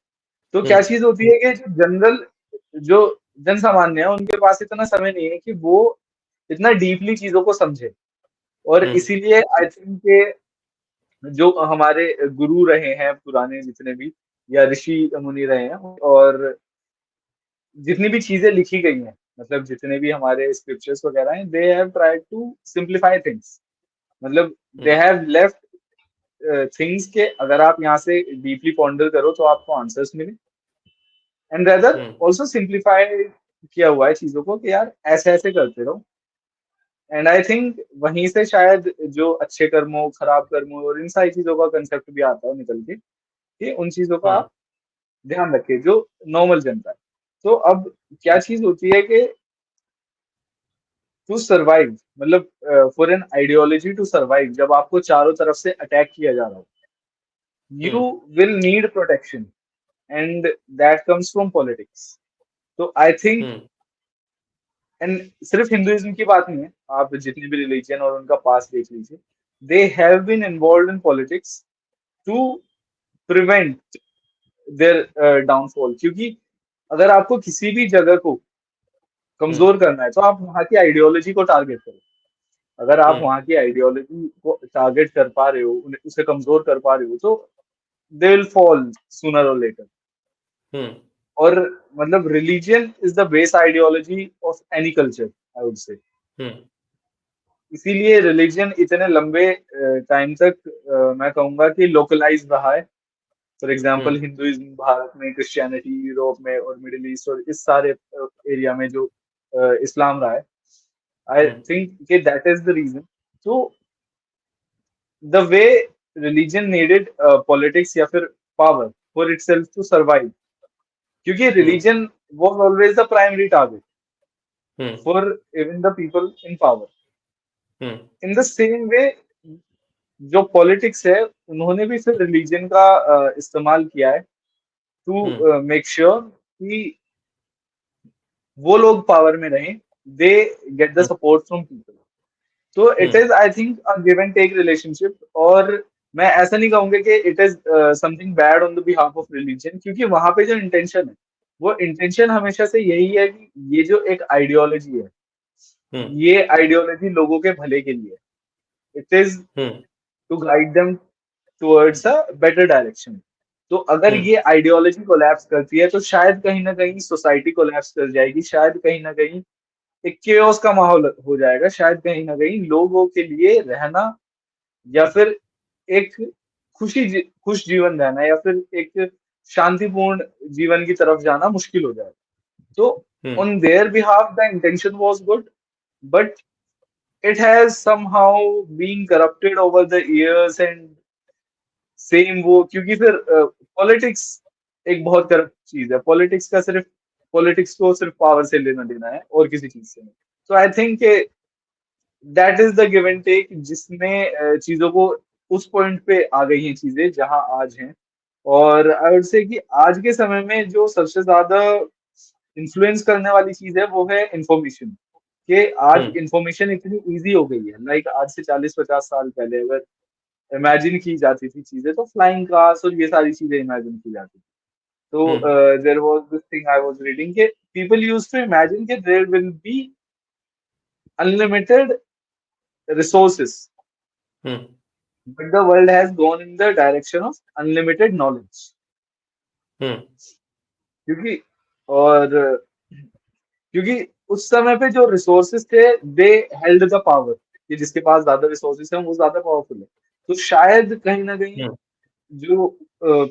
[SPEAKER 2] तो
[SPEAKER 1] हुँ,
[SPEAKER 2] क्या चीज़ होती है कि जो जन सामान्य है उनके पास इतना समय नहीं है कि वो इतना डीपली चीज़ों को समझे, और
[SPEAKER 1] हुँ,
[SPEAKER 2] इसीलिए आई थिंक कि जो हमारे गुरु रहे हैं पुराने जितने भी, या ऋषि मुनि रहे हैं, और जितनी भी चीज़ें लिखी गई हैं, मतलब जितने भी हमारे स्क्रिप्चर्स वगैरह हैं, they have tried to simplify things. मतलब
[SPEAKER 1] um,
[SPEAKER 2] they have left things के, अगर आप यहाँ से डीपली पॉन्डर करो तो आपको आंसर्स मिले, and rather
[SPEAKER 1] hmm,
[SPEAKER 2] also simplify किया हुआ है चीज़ों को कि यार ऐसे-ऐसे करते रहो। एंड आई थिंक वहीं से शायद जो अच्छे कर्मों, खराब कर्मों और इन सारी चीज़ों का कांसेप्ट भी आता है निकल के, कि उन चीज़ों का
[SPEAKER 1] हुँ,
[SPEAKER 2] आप ध्यान रखें, जो नॉर्मल जनता है। तो अब क्या चीज़ होती है कि टू सर्वाइव, मतलब for an ideology to survive, जब आपको चारों तरफ से अटैक किया जा रहा हो,
[SPEAKER 1] um,
[SPEAKER 2] you will need protection, and that comes from politics. तो आई थिंक,
[SPEAKER 1] हुँ,
[SPEAKER 2] एंड सिर्फ हिंदुइज्म की बात नहीं है, आप जितनी भी रिलीजन और उनका पास देख लीजिए, they have been involve in politics to prevent their downfall. क्योंकि अगर आपको किसी भी जगह को
[SPEAKER 1] हुँ,
[SPEAKER 2] कमजोर करना है तो आप वहाँ की आइडियोलॉजी को टारगेट करो। अगर आप
[SPEAKER 1] हुँ,
[SPEAKER 2] वहाँ की आइडियोलॉजी को टारगेट कर पा रहे हो, उसे कमजोर कर पा रहे हो, तो they will fall sooner or later.
[SPEAKER 1] Um,
[SPEAKER 2] और मतलब religion is the base ideology of any culture, I would say.
[SPEAKER 1] Um,
[SPEAKER 2] इसीलिए रिलीजन इतने लंबे टाइम तक मैं कहूंगा कि लोकलाइज रहा है। For
[SPEAKER 1] hmm,
[SPEAKER 2] example Hinduism Bharat में, क्रिश्चियनिटी यूरोप में और मिडिल ईस्ट और इस सारे एरिया में जो इस्लाम रहा है, आई
[SPEAKER 1] हुँ,
[SPEAKER 2] थिंक कि दैट इज द रीजन। तो the way religion needed politics या फिर power for itself to survive, क्योंकि
[SPEAKER 1] um,
[SPEAKER 2] religion was always the primary target
[SPEAKER 1] um,
[SPEAKER 2] for even the people in power.
[SPEAKER 1] Um,
[SPEAKER 2] in the same way जो politics है, उन्होंने भी फिर religion का इस्तेमाल किया है
[SPEAKER 1] हुँ,
[SPEAKER 2] टू मेक श्योर कि वो लोग पावर में रहें, they get the
[SPEAKER 1] um,
[SPEAKER 2] support from people. तो
[SPEAKER 1] um,
[SPEAKER 2] it is I think a give and take relationship. और मैं ऐसा नहीं कहूंगा कि it is something bad on the behalf of religion, क्योंकि वहां पे जो इंटेंशन है, वो इंटेंशन हमेशा से यही है कि ये जो एक आइडियोलॉजी है,
[SPEAKER 1] हुँ,
[SPEAKER 2] ये आइडियोलॉजी लोगों के भले के लिए, it is
[SPEAKER 1] um,
[SPEAKER 2] to guide them towards a better direction. तो अगर
[SPEAKER 1] हुँ,
[SPEAKER 2] ये आइडियोलॉजी कोलैप्स करती है तो शायद कहीं ना कहीं सोसाइटी कोलैप्स कर जाएगी, शायद कहीं ना कहीं एक केओस का माहौल हो जाएगा, शायद कहीं ना कहीं लोगों के लिए रहना या फिर एक खुश जीवन रहना या फिर एक शांतिपूर्ण जीवन की तरफ जाना मुश्किल हो जाएगा। तो
[SPEAKER 1] um,
[SPEAKER 2] on their behalf the intention was good, but it has somehow been corrupted over the years, and same वो, क्योंकि फिर पॉलिटिक्स एक बहुत करप्ट चीज है। पॉलिटिक्स को सिर्फ पावर से लेना देना है और किसी चीज से नहीं। तो I think that is the give and take, जिसमें चीजों को उस पॉइंट पे आ गई हैं चीजें जहां आज हैं। और आई वुड से कि आज के समय में जो सबसे ज्यादा इन्फ्लुएंस करने वाली चीज है वो है इंफॉर्मेशन। कि
[SPEAKER 1] हुँ,
[SPEAKER 2] आज इंफॉर्मेशन इतनी इजी हो गई है, लाइक आज से 40-50 साल पहले अगर इमेजिन की जाती थी चीजें, तो फ्लाइंग कार्स और ये सारी चीजें इमेजिन की जाती थी। तो
[SPEAKER 1] um,
[SPEAKER 2] there was this thing I was reading के पीपल यूज्ड टू इमेजिन कि there will be unlimited resources,
[SPEAKER 1] um,
[SPEAKER 2] but the world has gone in the direction of unlimited knowledge.
[SPEAKER 1] हुँ,
[SPEAKER 2] क्योंकि और क्योंकि उस समय पे जो रिसोर्सेज थे, दे हेल्ड द पावर, कि जिसके पास ज्यादा रिसोर्सेज हैं वो ज्यादा पावरफुल है। तो शायद कहीं ना कहीं
[SPEAKER 1] हुँ,
[SPEAKER 2] जो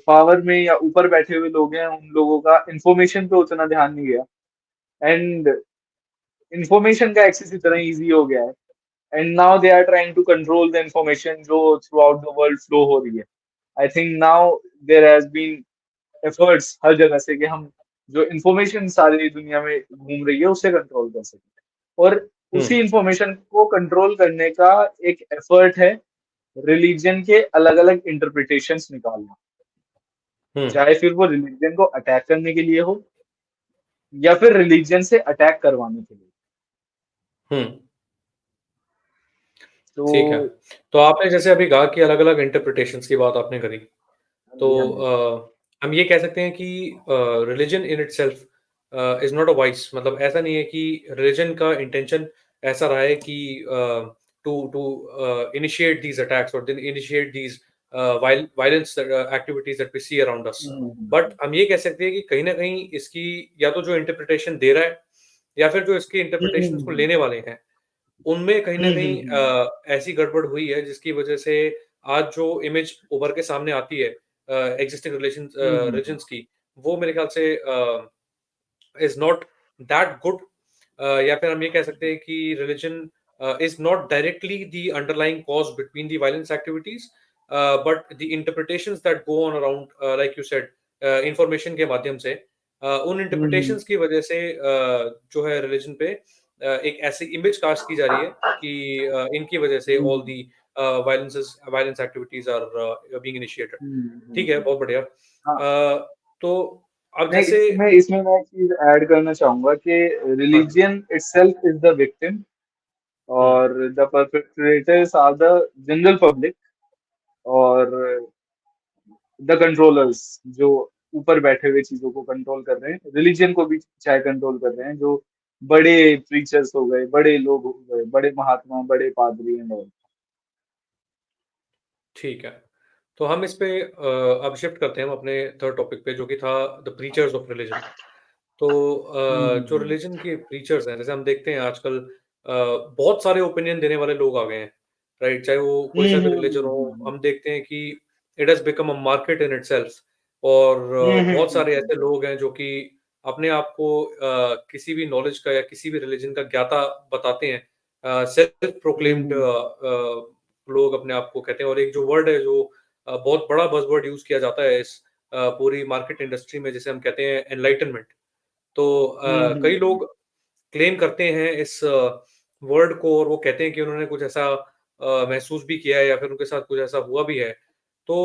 [SPEAKER 2] पावर में या ऊपर बैठे हुए लोग हैं, उन लोगों का इंफॉर्मेशन पे उतना ध्यान नहीं गया, एंड इंफॉर्मेशन का एक्सेस इतना इजी हो गया है, and now they are trying to control the information जो throughout the world flow हो रही है। I think now there has been efforts हर जगह से कि हम जो इंफॉर्मेशन सारी दुनिया में घूम रही है उसे कंट्रोल कर सकें, और
[SPEAKER 1] हुँ,
[SPEAKER 2] उसी इंफॉर्मेशन को कंट्रोल करने का एक एफर्ट है रिलीजन के अलग अलग इंटरप्रिटेशंस निकालना,
[SPEAKER 1] हुँ,
[SPEAKER 2] चाहे फिर वो रिलीजन को अटैक करने के लिए हो या फिर रिलीजन से अटैक करवाने के लिए।
[SPEAKER 1] हुँ।
[SPEAKER 2] तो
[SPEAKER 1] ठीक है। तो आपने जैसे अभी कहा कि अलग-अलग इंटरप्रिटेशंस की बात आपने करी।
[SPEAKER 2] हाँ
[SPEAKER 1] तो
[SPEAKER 2] जी, हाँ जी।
[SPEAKER 1] हम ये कह सकते हैं कि religion in itself is not a vice, मतलब ऐसा नहीं है कि रिलिजन का इंटेंशन ऐसा रहा है कि टू इनिशिएट दीज़ अटैक्स और then initiate these violence activities that we see around us. But
[SPEAKER 2] hmm,
[SPEAKER 1] हम ये कह सकते हैं कि कहीं न कहीं इसकी या तो जो इंटरप्रिटेशन दे रहा है या फिर जो इसकी इंटरप्रिटेशंस को
[SPEAKER 2] हम्म,
[SPEAKER 1] लेने वाले हैं, उनमें कहीं न कहीं
[SPEAKER 2] हम्म,
[SPEAKER 1] ऐसी गड़बड़ हुई है जिसकी वजह से आज जो इमेज उभर के सामने आती है एक्सिस्टिंग
[SPEAKER 2] हम्म,
[SPEAKER 1] रिलिजन्स की, वो मेरे ख्याल से इज़ नॉट दैट गुड। या फिर हम ये कह सकते हैं कि religion is not directly the underlying cause between the violence activities, but the interpretations that go on around like you said information के माध्यम से उन
[SPEAKER 2] हम्म,
[SPEAKER 1] इंटरप्रिटेशंस की वजह से जो है रिलिजन पे एक ऐसी इमेज कास्ट की जा रही है कि इनकी वजह से all
[SPEAKER 2] hmm,
[SPEAKER 1] the violence activities are being initiated. ठीक है,
[SPEAKER 2] हम्म।
[SPEAKER 1] बहुत बढ़िया।
[SPEAKER 2] हाँ,
[SPEAKER 1] तो अब
[SPEAKER 2] नहीं,
[SPEAKER 1] जैसे
[SPEAKER 2] इसमें इसमें मैं एक चीज ऐड करना चाहूंगा कि
[SPEAKER 1] हाँ जी।
[SPEAKER 2] Religion itself is the victim,
[SPEAKER 1] um,
[SPEAKER 2] और the perpetrators are the general public, और द कंट्रोलर्स जो ऊपर बैठे हुए चीजों को कंट्रोल कर रहे हैं, रिलीजन को भी चाहे कंट्रोल कर रहे हैं, जो बड़े प्रीचर्स हो गए, बड़े लोग हो गए, बड़े महात्मा, बड़े पादरी एंड ऑल।
[SPEAKER 1] ठीक है। तो हम इस पे अब शिफ्ट करते हैं हम अपने थर्ड टॉपिक पे जो कि था द प्रीचर्स ऑफ रिलिजन। तो जो
[SPEAKER 2] हम्म,
[SPEAKER 1] रिलिजन के प्रीचर्स हैं, जैसे हम देखते हैं आजकल बहुत सारे ओपिनियन देने वाले लोग आ गए हैं, राइट? चाहे वो कोई सा भी रिलिजन हो, हम देखते हैं कि it has become a market in itself. और बहुत सारे ऐसे लोग हैं जो कि अपने आप को किसी भी नॉलेज का या किसी भी रिलिजन का ज्ञाता बताते हैं। सेल्फ प्रोक्लेम्ड लोग अपने आप को कहते हैं, और एक जो वर्ड है जो बहुत बड़ा बज़वर्ड यूज़ किया जाता है इस पूरी मार्केट इंडस्ट्री में, जिसे हम कहते हैं एनलाइटनमेंट। तो कई लोग क्लेम करते हैं इस वर्ड को, और वो कहते हैं कि उन्होंने कुछ ऐसा महसूस भी किया है या फिर उनके साथ कुछ ऐसा हुआ भी है। तो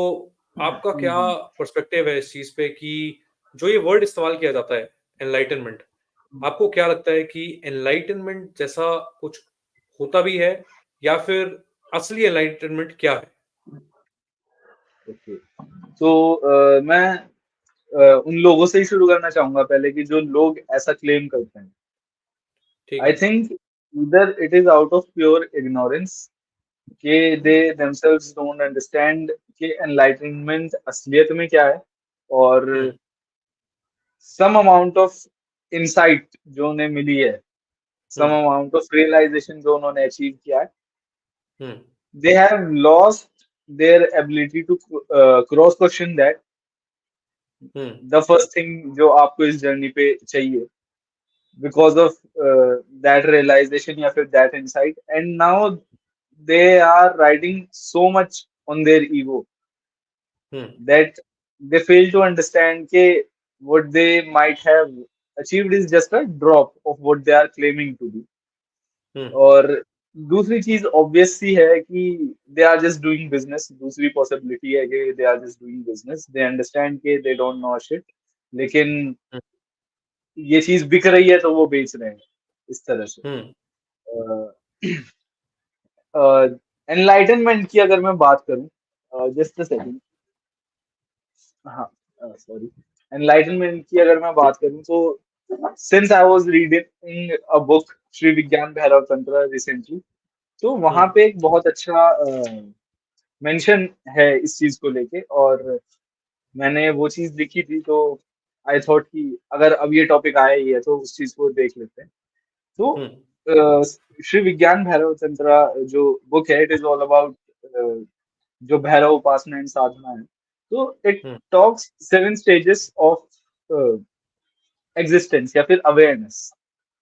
[SPEAKER 1] आपका क्या पर्सपेक्टिव है इस चीज़ पे कि जो ये वर्ड इस्तेमाल किया जाता है एनलाइटनमेंट, आपको क्या लगता है कि एनलाइटनमेंट जैसा कुछ होता भी है या फिर असली एनलाइटनमेंट क्या है?
[SPEAKER 2] ओके। तो मैं उन लोगों से ही शुरू करना चाहूंगा पहले, कि जो लोग ऐसा क्लेम करते हैं।
[SPEAKER 1] ठीक
[SPEAKER 2] आई
[SPEAKER 1] है।
[SPEAKER 2] थिंक इधर it is out of pure ignorance, कि दे themselves डोंट अंडरस्टैंड कि एनलाइटनमेंट असलियत में क्या है, और
[SPEAKER 1] हुँ,
[SPEAKER 2] सम अमाउंट ऑफ इंसाइट जो उन्हें मिली है,
[SPEAKER 1] हुँ,
[SPEAKER 2] सम अमाउंट ऑफ रियलाइजेशन जो उन्होंने अचीव किया है,
[SPEAKER 1] हुँ,
[SPEAKER 2] they have lost their ability to cross question that।
[SPEAKER 1] Hmm,
[SPEAKER 2] the first thing जो आपको इस जर्नी पे चाहिए, बिकॉज ऑफ दैट रियलाइजेशन या फिर that insight, and now they are riding so much on their ego
[SPEAKER 1] um,
[SPEAKER 2] that they fail to understand कि what they might have achieved is just a drop of what they are claiming to be।
[SPEAKER 1] Um,
[SPEAKER 2] और दूसरी चीज obvious सी है कि they are just doing business. दूसरी possibility है कि they are just doing business, they understand के दे डोंट नो शिट, लेकिन
[SPEAKER 1] हुँ,
[SPEAKER 2] ये चीज बिक रही है तो वो बेच रहे हैं इस तरह से।
[SPEAKER 1] हुँ,
[SPEAKER 2] एनलाइटनमेंट की अगर मैं बात करूं, जस्ट अ सेकंड। हाँ, सॉरी। एनलाइटनमेंट की अगर मैं बात करूं तो since I was reading a book Shri विज्ञान भैरव तंत्र रिसेंटली, तो
[SPEAKER 1] हुँ,
[SPEAKER 2] वहां पे एक बहुत अच्छा मेंशन है इस चीज को लेके, और मैंने वो चीज लिखी थी। तो आई थॉट कि अगर अब ये टॉपिक आया ही है तो उस चीज को देख लेते हैं। तो
[SPEAKER 1] हुँ,
[SPEAKER 2] अ, श्री विज्ञान भैरव तंत्रा जो बुक है, इट इज ऑल अबाउट जो भैरव उपासना एंड साधना है। तो it
[SPEAKER 1] hmm,
[SPEAKER 2] talks 7 stages of existence या फिर awareness.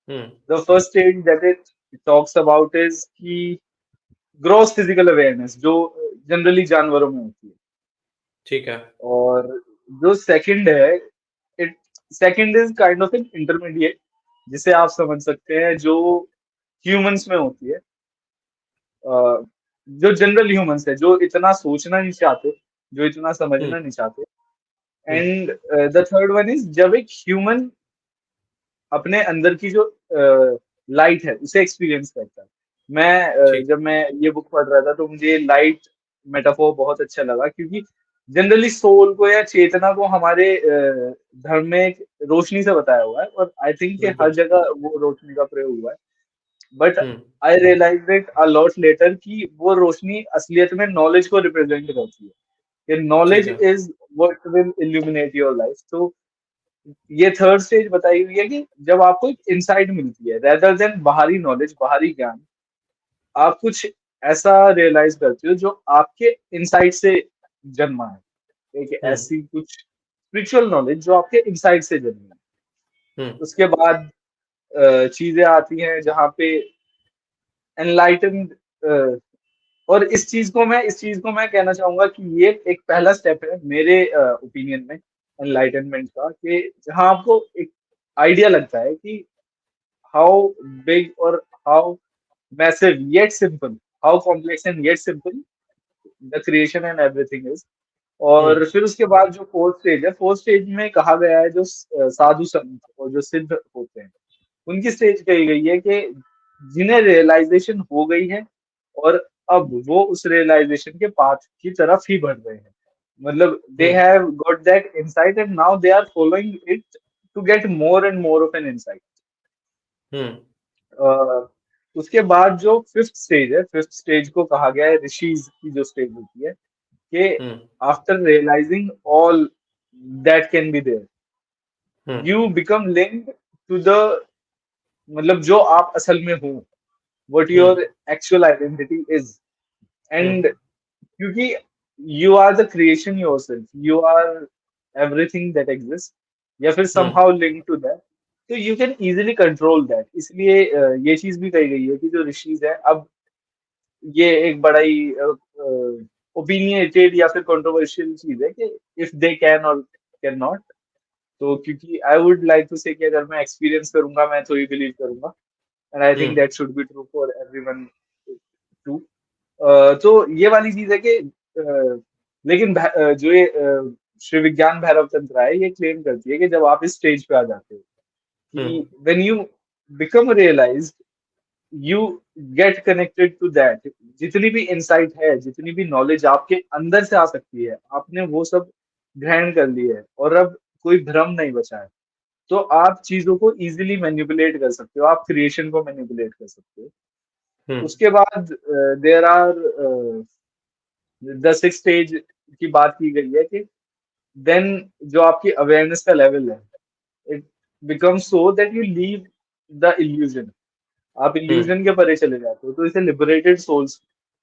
[SPEAKER 1] Hmm,
[SPEAKER 2] the first stage that it talks about is की ग्रॉस फिजिकल अवेयरनेस, जो जनरली जानवरों में होती है।
[SPEAKER 1] ठीक है।
[SPEAKER 2] और जो सेकंड है, it second is kind of an intermediate, जिसे आप समझ सकते हैं जो ह्यूमंस में होती है। अ, जो जनरल ह्यूमंस है, जो इतना सोचना नहीं चाहते, जो इतना
[SPEAKER 1] हुँ,
[SPEAKER 2] समझना नहीं चाहते।
[SPEAKER 1] Um,
[SPEAKER 2] and the third one is जब एक ह्यूमन अपने अंदर की जो लाइट है उसे एक्सपीरियंस करता है।
[SPEAKER 1] ठीक।
[SPEAKER 2] जब मैं ये बुक पढ़ रहा था तो मुझे लाइट मेटाफोर बहुत अच्छा लगा, क्योंकि जनरली सोल को या चेतना को हमारे धर्म में एक रोशनी से बताया हुआ है, और आई थिंक कि हर
[SPEAKER 1] बिल्कुल।
[SPEAKER 2] जगह वो रोशनी का प्रयोग हुआ है। But
[SPEAKER 1] um,
[SPEAKER 2] I realize it a lot later कि वो रोशनी असलियत में नॉलेज को रिप्रेजेंट करती है, कि
[SPEAKER 1] ठीक
[SPEAKER 2] नॉलेज
[SPEAKER 1] है।
[SPEAKER 2] Is what will illuminate your life. तो ये थर्ड स्टेज बताई हुई है कि जब आपको एक इंसाइट मिलती है, रेदर देन बाहरी नॉलेज, बाहरी ज्ञान, आप कुछ ऐसा रियलाइज करते हो जो आपके इंसाइट से जन्मा है, एक
[SPEAKER 1] हुँ,
[SPEAKER 2] ऐसी कुछ स्पिरिचुअल नॉलेज जो आपके इंसाइट से जन्मी है।
[SPEAKER 1] हुँ,
[SPEAKER 2] उसके बाद चीजें आती हैं जहाँ पे एनलाइटन, और इस चीज को मैं कहना चाहूंगा कि ये एक पहला स्टेप है मेरे ओपिनियन में एनलाइटनमेंट का, कि जहाँ आपको एक आइडिया लगता है कि हाउ बिग और how massive yet simple, how complex and yet simple the creation and everything is.
[SPEAKER 1] Um,
[SPEAKER 2] और फिर उसके बाद जो फोर्थ स्टेज है, फोर्थ स्टेज में कहा गया है जो साधु संत और जो सिद्ध होते हैं उनकी स्टेज कही गई है कि जिन्हें रियलाइजेशन हो गई है, और अब वो उस रियलाइजेशन के पाथ की तरफ ही बढ़ रहे हैं। मतलब they
[SPEAKER 1] um,
[SPEAKER 2] have got that insight and now they are following it to get more and more of an insight.
[SPEAKER 1] Um,
[SPEAKER 2] उसके बाद जो फिफ्थ स्टेज है, फिफ्थ स्टेज को कहा गया है ऋषिज की जो स्टेज होती है, कि
[SPEAKER 1] um,
[SPEAKER 2] after realizing all that can be there,
[SPEAKER 1] um,
[SPEAKER 2] you become linked to the, मतलब जो आप असल में हो, what
[SPEAKER 1] hmm,
[SPEAKER 2] your actual identity is।
[SPEAKER 1] Hmm,
[SPEAKER 2] And क्योंकि you are the creation yourself, you are everything that exists, या फिर
[SPEAKER 1] हुँ,
[SPEAKER 2] somehow linked to that, तो you can easily control that। इसलिए ये चीज भी कही गई है कि जो ऋषिज है, अब ये एक बड़ा ही ओपिनियटेड या फिर कंट्रोवर्शियल चीज है कि इफ दे कैन और कैन नॉट। तो क्योंकि I would like to say कि अगर मैं एक्सपीरियंस करूंगा मैं तो ही बिलीव करूंगा, and I
[SPEAKER 1] um,
[SPEAKER 2] think that should be true for everyone too. तो ये वाली चीज है कि लेकिन जो ये श्री विज्ञान भैरव तंत्र है, ये क्लेम करती है कि जब आप इस स्टेज पे आ जाते हो
[SPEAKER 1] हुँ,
[SPEAKER 2] कि when you become realized, you get connected to that. जितनी भी इंसाइट है, जितनी भी नॉलेज आपके अंदर से आ सकती है, आपने वो सब ग्रहण कर ली है, और अब कोई भ्रम नहीं बचा है। तो आप चीजों को इजीली मैनिपुलेट कर सकते हो, आप क्रिएशन को मैनिपुलेट कर सकते हो।
[SPEAKER 1] हुँ,
[SPEAKER 2] उसके बाद there are the six stage की बात की गई है कि देन जो आपकी अवेयरनेस का लेवल है, it becomes so that you leave the illusion. आप
[SPEAKER 1] हुँ,
[SPEAKER 2] इल्यूजन के परे चले जाते हो, तो इसे लिबरेटेड सोल्स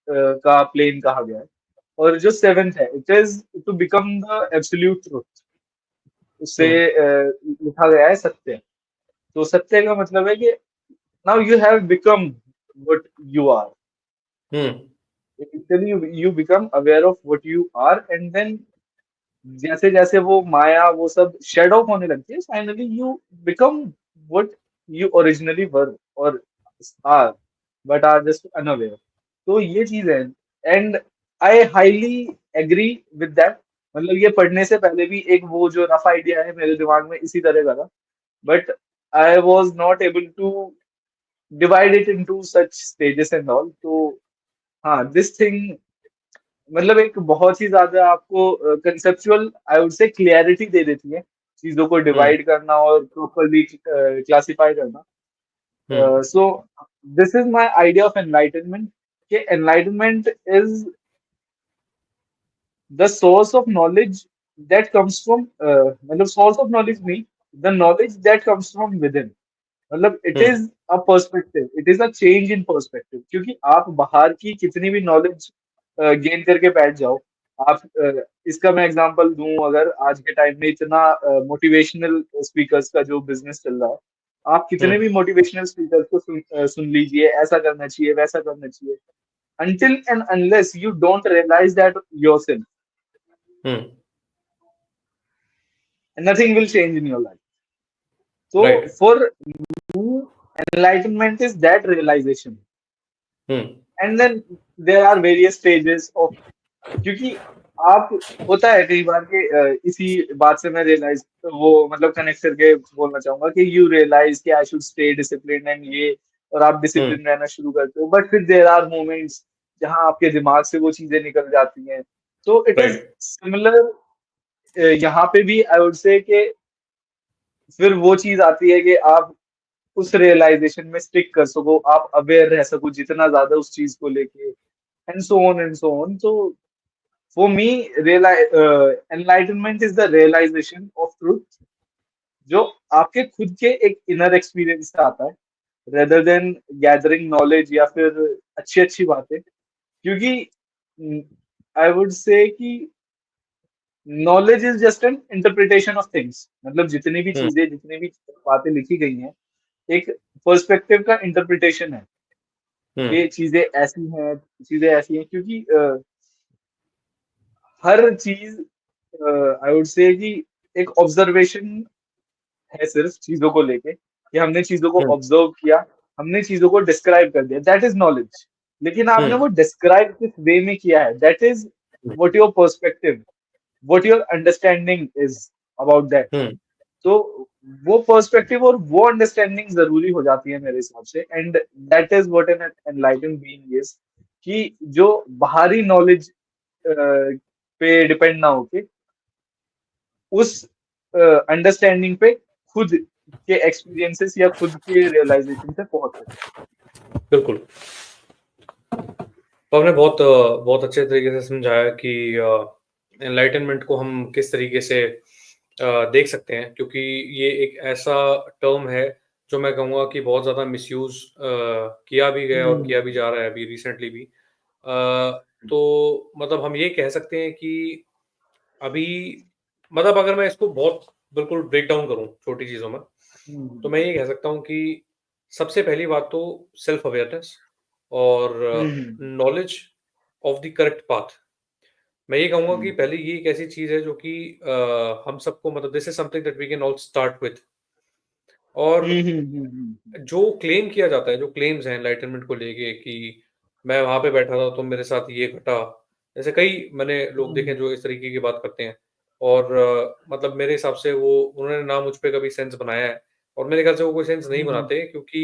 [SPEAKER 2] का प्लेन कहा गया है। और जो सेवेंथ है, it is to become the absolute truth. उससे
[SPEAKER 1] हुँ,
[SPEAKER 2] लिखा गया है सत्य। तो सत्य का मतलब है कि now you have become what you are.
[SPEAKER 1] Um,
[SPEAKER 2] Initially you become aware of what you are, and then जैसे जैसे वो माया वो सब शेड ऑफ होने लगती है, finally you become what you originally were or are, but are just unaware. तो ये चीज है, and I highly agree with that. मतलब ये पढ़ने से पहले भी एक वो जो रफ आइडिया है मेरे दिमाग में इसी तरह का था, but I was not able to divide it into such stages and all. तो हाँ, दिस थिंग मतलब एक बहुत ही ज्यादा आपको conceptual, I would say clarity दे देती है चीजों को
[SPEAKER 1] हुँ,
[SPEAKER 2] डिवाइड करना और प्रॉपरली क्लासिफाई करना।
[SPEAKER 1] Um,
[SPEAKER 2] so this is my idea of enlightenment, कि enlightenment is the source of knowledge that comes from मतलब source of knowledge नहीं, the knowledge that comes from within. मतलब it
[SPEAKER 1] hmm
[SPEAKER 2] is a perspective, it is a change in perspective, क्योंकि आप बाहर की कितनी भी नॉलेज गेन करके बैठ जाओ, आप इसका मैं एग्जांपल दूं, अगर आज के टाइम में इतना मोटिवेशनल स्पीकर्स का जो बिजनेस चल रहा है, आप कितने
[SPEAKER 1] हम्म
[SPEAKER 2] भी मोटिवेशनल स्पीकर्स को सुन लीजिए, ऐसा करना चाहिए वैसा करना चाहिए, until and unless you don't realize that yourself,
[SPEAKER 1] hmm
[SPEAKER 2] nothing will change in your life. So
[SPEAKER 1] right
[SPEAKER 2] for enlightenment is that realization,
[SPEAKER 1] hmm
[SPEAKER 2] and then there are various stages of, क्योंकि आप, होता है कई बार के इसी बात से मैं रियलाइज, वो मतलब कनेक्ट करके बोलना चाहूंगा कि यू रियलाइज कि I should stay discipline and ये, और आप
[SPEAKER 1] हम्म
[SPEAKER 2] डिसिप्लिन रहना शुरू करते हो, बट फिर देर आर मोमेंट्स जहां आपके दिमाग से वो चीजें निकल जाती हैं। तो इट इज
[SPEAKER 1] राइट
[SPEAKER 2] सिमिलर यहाँ पे भी, आई वुड से कि फिर वो चीज आती है कि आप उस रियलाइजेशन में स्टिक कर सको, आप अवेयर रह सको जितना ज्यादा उस चीज को लेके, and so on and so on. तो for me, enlightenment is the realization of truth, जो आपके खुद के एक इनर एक्सपीरियंस से आता है, rather than gathering knowledge या फिर अच्छी अच्छी बातें, क्योंकि आई वुड से कि knowledge is just N interpretation of things, मतलब जितनी भी
[SPEAKER 1] हम्म
[SPEAKER 2] चीजें, जितनी भी बातें लिखी गई हैं, एक पर्सपेक्टिव का इंटरप्रिटेशन है
[SPEAKER 1] हम्म
[SPEAKER 2] कि चीजें ऐसी हैं, चीजें ऐसी हैं, क्योंकि हर चीज, आई वुड से कि एक ऑब्जर्वेशन है सिर्फ चीजों को लेके, कि हमने चीजों को
[SPEAKER 1] हम्म
[SPEAKER 2] ऑब्जर्व किया, हमने चीजों को डिस्क्राइब कर दिया, दैट इज नॉलेज। लेकिन आपने
[SPEAKER 1] हम्म
[SPEAKER 2] वो डिस्क्राइब किस वे में किया है, that is what your perspective, what your understanding is about that.
[SPEAKER 1] Hmm
[SPEAKER 2] तो वो पर्सपेक्टिव और वो अंडरस्टैंडिंग जरूरी हो जाती है मेरे हिसाब से, and that is what an enlightened being is, कि जो बाहरी नॉलेज पे डिपेंड ना होके उस अंडरस्टैंडिंग पे खुद के एक्सपीरियंसेस या खुद के रियलाइजेशन से पहुंच सके।
[SPEAKER 1] बिल्कुल। तो आपने बहुत बहुत अच्छे तरीके से समझाया कि एनलाइटनमेंट को हम किस तरीके से देख सकते हैं, क्योंकि ये एक ऐसा टर्म है जो मैं कहूँगा कि बहुत ज़्यादा मिसयूज़ किया भी गया और किया भी
[SPEAKER 2] हम्म
[SPEAKER 1] जा रहा है अभी रिसेंटली भी। तो मतलब हम ये कह सकते हैं कि अभी मतलब अगर मैं इसको बहुत बिल्कुल ब्रेक डाउन करूँ छोटी चीज़ों में, तो मैं ये कह सकता हूँ कि सबसे पहली बात तो सेल्फ अवेयरनेस और
[SPEAKER 2] hmm
[SPEAKER 1] knowledge of the correct path. मैं ये कहूँगा कि
[SPEAKER 2] हम्म
[SPEAKER 1] पहले ये एक ऐसी चीज़ है जो कि हम सबको मतलब this is something that we can all start with. और जो क्लेम किया जाता है, जो क्लेम्स हैं एनलाइटनमेंट को लेके कि मैं वहाँ पे बैठा था तो मेरे साथ ये घटा। ऐसे कई मैंने लोग देखे हैं जो इस तरीके की बात करते हैं और मतलब मेरे हिसाब से वो उन्होंने ना मुझ पे कभी सेंस बनाया है और मेरे ख्याल से वो कोई सेंस नहीं बनाते क्योंकि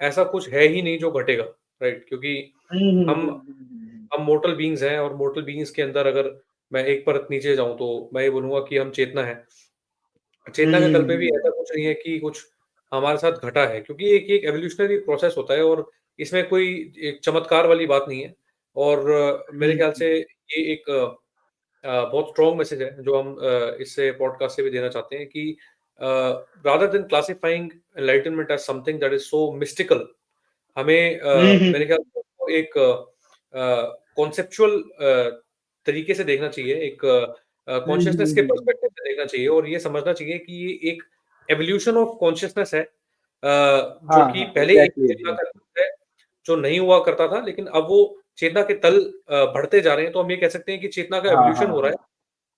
[SPEAKER 1] ऐसा कुछ है ही नहीं जो घटेगा, राइट? क्योंकि हम हम मोर्टल बीइंग्स हैं और मोर्टल बीइंग्स के अंदर अगर मैं एक परत नीचे जाऊँ तो मैं ये बोलूँगा कि हम चेतना है। चेतना के तल पे भी ऐसा कुछ नहीं है कि कुछ हमारे साथ घटा है, क्योंकि एक एक एवोल्यूशनरी प्रोसेस होता है और इसमें कोई एक चमत्कार वाली बात नहीं है। और मेरे ख्याल से ये एक बहुत स्ट्रॉन्ग मैसेज है जो हम इससे पॉडकास्ट से भी देना चाहते हैं कि rather then classifying enlightenment as something that is so mystical, हमें मेरे ख्याल से उसको एक कॉन्सेप्चुअल तरीके से देखना चाहिए, एक कॉन्शियसनेस के पर्सपेक्टिव से देखना चाहिए और ये समझना चाहिए कि ये एक एवोल्यूशन ऑफ कॉन्शियसनेस है, जो
[SPEAKER 2] हाँ
[SPEAKER 1] कि
[SPEAKER 2] हाँ,
[SPEAKER 1] पहले एक
[SPEAKER 2] एग्जैक्टली
[SPEAKER 1] चेतना का
[SPEAKER 2] एग्जैक्टली।
[SPEAKER 1] तल है, जो नहीं हुआ करता था, लेकिन अब वो चेतना के तल बढ़ते जा रहे हैं, तो हम ये कह सकते हैं कि चेतना का
[SPEAKER 2] हाँ
[SPEAKER 1] एवोल्यूशन
[SPEAKER 2] हाँ
[SPEAKER 1] हो रहा
[SPEAKER 2] हाँ।
[SPEAKER 1] है।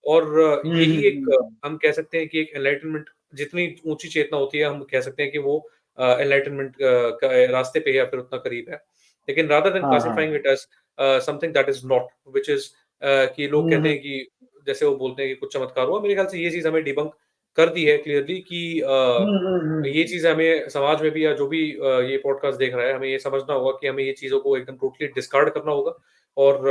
[SPEAKER 1] और यही एक
[SPEAKER 2] हम्म
[SPEAKER 1] हम कह सकते हैं कि एक एनलाइटनमेंट जितनी ऊँची चेतना होती है, हम कह सकते हैं कि वो एनलाइटनमेंट का रास्ते पे या फिर उतना करीब है। लेकिन रादर देन
[SPEAKER 2] हाँ हाँ
[SPEAKER 1] classifying it as something that is not, which is कि लोग कहते हैं कि जैसे वो बोलते हैं कि कुछ चमत्कार हुआ, मेरे ख्याल से ये चीज़ हमें डिबंक कर दी है क्लियरली कि ये चीज़ हमें समाज में भी या जो भी ये पॉडकास्ट देख रहा है, हमें ये समझना होगा कि हमें ये चीज़ों को एकदम टोटली डिस्कार्ड करना होगा। और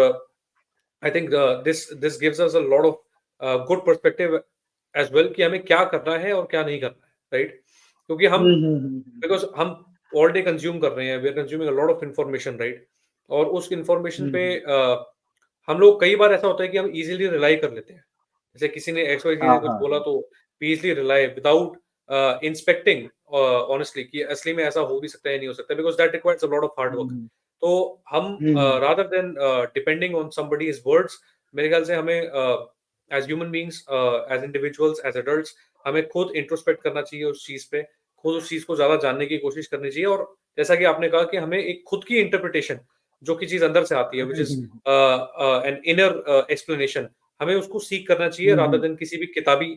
[SPEAKER 1] I think this gives us a lot of good perspective as well कि हमें क्या करना है और क्या नहीं करना है, राइट? क्योंकि हम बिकॉज़ हम ऑल डे कंज़्यूम कर रहे हैं, we are consuming a lot of information, right? और उस इन्फॉर्मेशन पे हम लोग कई बार ऐसा होता है कि हम ईज़िली रिलाई कर लेते हैं। जैसे किसी ने XYZ
[SPEAKER 2] हाँ,
[SPEAKER 1] ने कुछ
[SPEAKER 2] हाँ,
[SPEAKER 1] बोला
[SPEAKER 2] हाँ।
[SPEAKER 1] तो we easily rely without inspecting honestly कि असली में ऐसा हो भी सकता है या नहीं हो सकता because that requires a lot of hard work.
[SPEAKER 2] Um,
[SPEAKER 1] तो हम
[SPEAKER 2] um, um,
[SPEAKER 1] rather than depending on somebody's words मेरे ख्याल से हमें as human beings as individuals, as adults हमें खुद इंट्रोस्पेक्ट करना चाहिए उस चीज़ पे, खुद उस चीज़ को ज़्यादा जानने की कोशिश करनी चाहिए और जैसा कि आपने कहा कि हमें एक खुद की इंटरप्रिटेशन जो कि चीज़ अंदर से आती है which
[SPEAKER 2] hmm,
[SPEAKER 1] is
[SPEAKER 2] hmm,
[SPEAKER 1] an inner explanation हमें उसको सीक करना चाहिए
[SPEAKER 2] हुँ,
[SPEAKER 1] रादर
[SPEAKER 2] हुँ,
[SPEAKER 1] देन किसी भी किताबी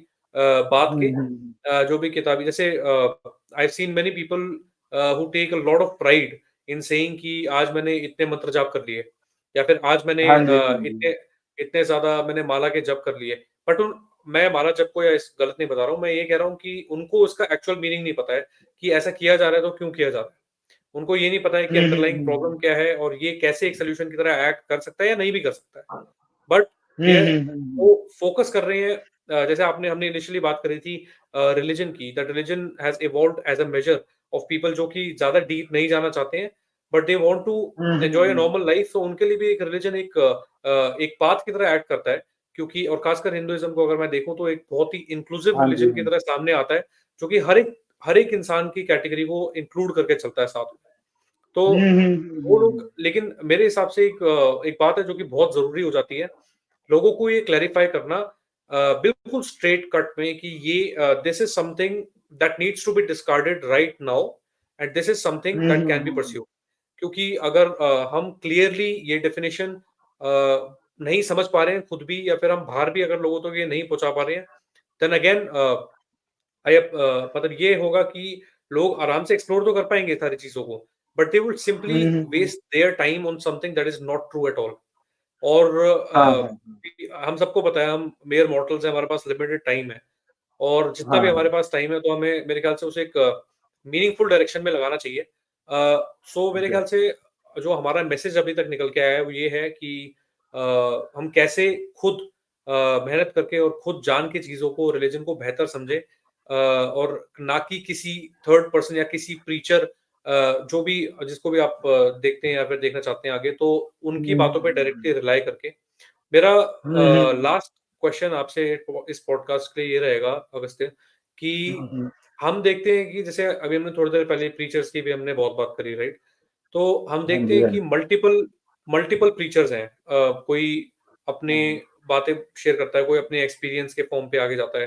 [SPEAKER 1] बात
[SPEAKER 2] हुँ,
[SPEAKER 1] के
[SPEAKER 2] हुँ,
[SPEAKER 1] जो भी किताबी जैसे I have seen many people who take a lot of pride in saying कि आज मैंने इतने मंत्र जाप कर लिए या फिर आज मैंने
[SPEAKER 2] हाँ जी, हाँ जी।
[SPEAKER 1] इतने इतने ज़्यादा मैंने माला के जप कर लिए। बट उन मैं माला जप को या इस गलत नहीं बता रहा हूँ, मैं ये कह रहा हूँ कि उनको उसका एक्चुअल मीनिंग नहीं पता है कि ऐसा किया जा रहा है तो क्यों किया जा रहा है। उनको ये नहीं पता है कि
[SPEAKER 2] हुँ, हुँ,
[SPEAKER 1] अंडरलाइंग
[SPEAKER 2] हुँ,
[SPEAKER 1] प्रॉब्लम
[SPEAKER 2] हुँ।
[SPEAKER 1] क्या है और ये कैसे एक सॉल्यूशन की तरह एक्ट कर सकता है या नहीं भी कर सकता है। बट
[SPEAKER 2] हुँ,
[SPEAKER 1] दे
[SPEAKER 2] हुँ, हुँ, हुँ।
[SPEAKER 1] वो फोकस कर रहे हैं जैसे आपने हमने इनिशियली बात करी थी रिलिजन की that religion has evolved as a major of people जो कि ज़्यादा डीप नहीं जाना चाहते हैं, but they want to
[SPEAKER 2] um, um,
[SPEAKER 1] enjoy a
[SPEAKER 2] um.
[SPEAKER 1] Normal life तो उनके लिए भी एक रिलिजन एक पाथ की तरह एक्ट करता है। क्योंकि और खासकर हिंदुइज़्म को अगर मैं देखूँ तो एक बहुत ही इंक्लूसिव
[SPEAKER 2] हाँ जी,
[SPEAKER 1] रिलिजन की
[SPEAKER 2] हाँ
[SPEAKER 1] तरह
[SPEAKER 2] जी।
[SPEAKER 1] सामने आता है, जो कि हर एक इंसान की कैटेगरी को इंक्लूड करके चलता है साथ में। तो
[SPEAKER 2] हुँ, हुँ, हुँ,
[SPEAKER 1] वो
[SPEAKER 2] हुँ,
[SPEAKER 1] लोग
[SPEAKER 2] हुँ।
[SPEAKER 1] लेकिन मेरे हिसाब से एक बात है जो कि बहुत ज़रूरी हो जाती है, लोगों को ये क्लैरिफ़ाई करना बिल्कुल स्ट्रेट कट में कि ये this is something that needs to be discarded right now and this is something
[SPEAKER 2] um,
[SPEAKER 1] that
[SPEAKER 2] um,
[SPEAKER 1] can be
[SPEAKER 2] um,
[SPEAKER 1] pursued. क्योंकि अगर हम क्लियरली ये डेफिनिशन नहीं समझ पा रहे हैं खुद भी या फिर हम बाहर भी अगर लोगों तक ये नहीं पहुँचा पा रहे हैं, देन अगेन मतलब ये होगा कि लोग आराम से एक्सप्लोर तो कर पाएँगे सारी चीज़ों को, but they would
[SPEAKER 2] um,
[SPEAKER 1] simply
[SPEAKER 2] um, um.
[SPEAKER 1] Waste their time on something that is not true at all. और
[SPEAKER 2] हाँ, हाँ, हाँ।
[SPEAKER 1] हम सबको पता है हम मेयर मॉर्टल्स हैं, हमारे पास लिमिटेड टाइम है और जितना भी
[SPEAKER 2] हाँ,
[SPEAKER 1] हमारे
[SPEAKER 2] हाँ।
[SPEAKER 1] पास टाइम है तो हमें मेरे ख्याल से उसे एक मीनिंगफुल डायरेक्शन में लगाना चाहिए। सो मेरे ख्याल
[SPEAKER 2] एग्ज़ैक्टली।
[SPEAKER 1] से जो हमारा मैसेज अभी तक निकल के आया है वो ये है कि अ, हम कैसे खुद मेहनत करके और खुद जान के चीज़ों को रिलिजन को बेहतर समझें और ना कि किसी थर्ड पर्सन या किसी प्रीचर जो भी जिसको भी आप देखते हैं या फिर देखना चाहते हैं आगे तो
[SPEAKER 2] हुँ,
[SPEAKER 1] उनकी
[SPEAKER 2] हुँ,
[SPEAKER 1] बातों पे
[SPEAKER 2] हुँ, हुँ।
[SPEAKER 1] डायरेक्टली रिलाई करके मेरा
[SPEAKER 2] हुँ, हुँ, हुँ।
[SPEAKER 1] लास्ट क्वेश्चन आपसे इस पॉडकास्ट के लिए ये रहेगा अगस्त्य कि
[SPEAKER 2] हुँ, हुँ।
[SPEAKER 1] हम देखते हैं कि जैसे अभी हमने थोड़ी देर पहले प्रीचर्स की भी हमने बहुत बात करी राइट? तो हम
[SPEAKER 2] हाँ
[SPEAKER 1] देखते
[SPEAKER 2] जी,
[SPEAKER 1] हैं
[SPEAKER 2] हाँ
[SPEAKER 1] कि
[SPEAKER 2] जी।
[SPEAKER 1] मल्टीपल मल्टीपल प्रीचर्स हैं। कोई अपने
[SPEAKER 2] हाँ, हाँ।
[SPEAKER 1] बातें शेयर करता है, कोई अपने एक्सपीरियंस के फॉर्म पे आगे जाता है,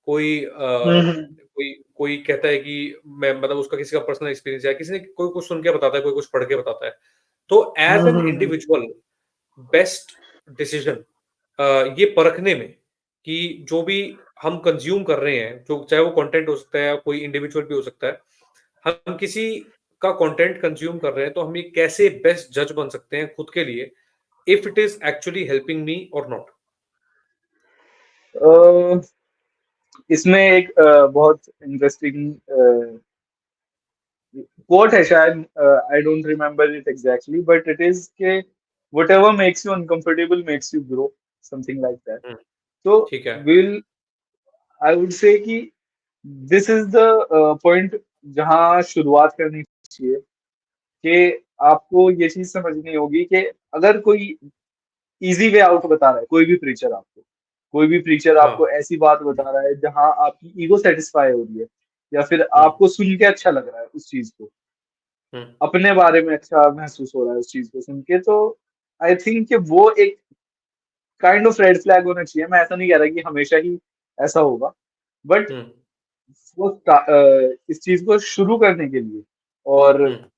[SPEAKER 1] कोई
[SPEAKER 2] हुँ, हुँ।
[SPEAKER 1] कोई कोई कहता है कि मैं मतलब उसका किसी का पर्सनल एक्सपीरियंस है, किसी ने कोई कुछ सुन के बताता है, कोई कुछ पढ़ के बताता है। तो एज़
[SPEAKER 2] हुँ,
[SPEAKER 1] एन
[SPEAKER 2] हुँ, हुँ।
[SPEAKER 1] इंडिविजुअल बेस्ट डिसीजन ये परखने में कि जो भी हम कंज़्यूम कर रहे हैं, जो चाहे वो कंटेंट हो सकता है या कोई इंडिविजुअल भी हो सकता है, हम किसी का कंटेंट कंज़्यूम कर रहे हैं, तो हम ये कैसे बेस्ट जज बन सकते हैं खुद के लिए, if it is actually helping me और नॉट?
[SPEAKER 2] अ, इसमें एक बहुत इंटरेस्टिंग कोट है शायद, I don't remember it exactly but it is के whatever makes you uncomfortable makes you grow, something like that.
[SPEAKER 1] Um,
[SPEAKER 2] तो
[SPEAKER 1] ठीक है।
[SPEAKER 2] विल आई वुड से कि दिस इज द पॉइंट जहां शुरुआत करनी चाहिए कि आपको ये चीज समझनी होगी कि अगर कोई इजी वे आउट बता रहा है, कोई भी प्रीचर
[SPEAKER 1] हाँ।
[SPEAKER 2] आपको ऐसी बात बता रहा है जहां आपकी ईगो सेटिस्फाई हो रही है या फिर
[SPEAKER 1] हुँ,
[SPEAKER 2] आपको सुन के अच्छा लग रहा है उस चीज को,
[SPEAKER 1] हुँ,
[SPEAKER 2] अपने बारे में अच्छा महसूस हो रहा है उस चीज को सुन के, तो आई थिंक कि वो एक काइंड ऑफ रेड फ्लैग होना चाहिए। मैं ऐसा नहीं कह रहा कि हमेशा ही ऐसा होगा, बट
[SPEAKER 1] हुँ,
[SPEAKER 2] वो इस चीज को शुरू करने के लिए, और
[SPEAKER 1] हुँ,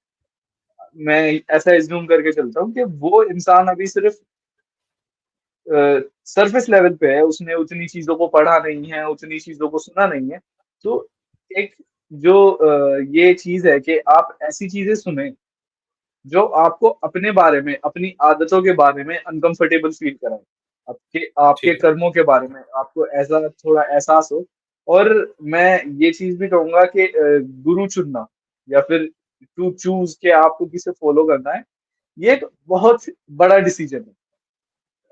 [SPEAKER 2] मैं ऐसा एज्यूम करके चलता हूँ कि वो इंसान अभी सिर्फ सरफेस लेवल पे है, उसने उतनी चीजों को पढ़ा नहीं है, उतनी चीजों को सुना नहीं है। तो एक जो ये चीज है कि आप ऐसी चीजें सुने जो आपको अपने बारे में, अपनी आदतों के बारे में अनकंफर्टेबल फील कराए, आपके आपके
[SPEAKER 1] ठीक है।
[SPEAKER 2] कर्मों के बारे में आपको ऐसा थोड़ा एहसास हो। और मैं ये चीज भी कहूंगा कि गुरु चुनना या फिर टू चूज के आपको किसे फॉलो करना है, ये एक बहुत बड़ा डिसीजन है।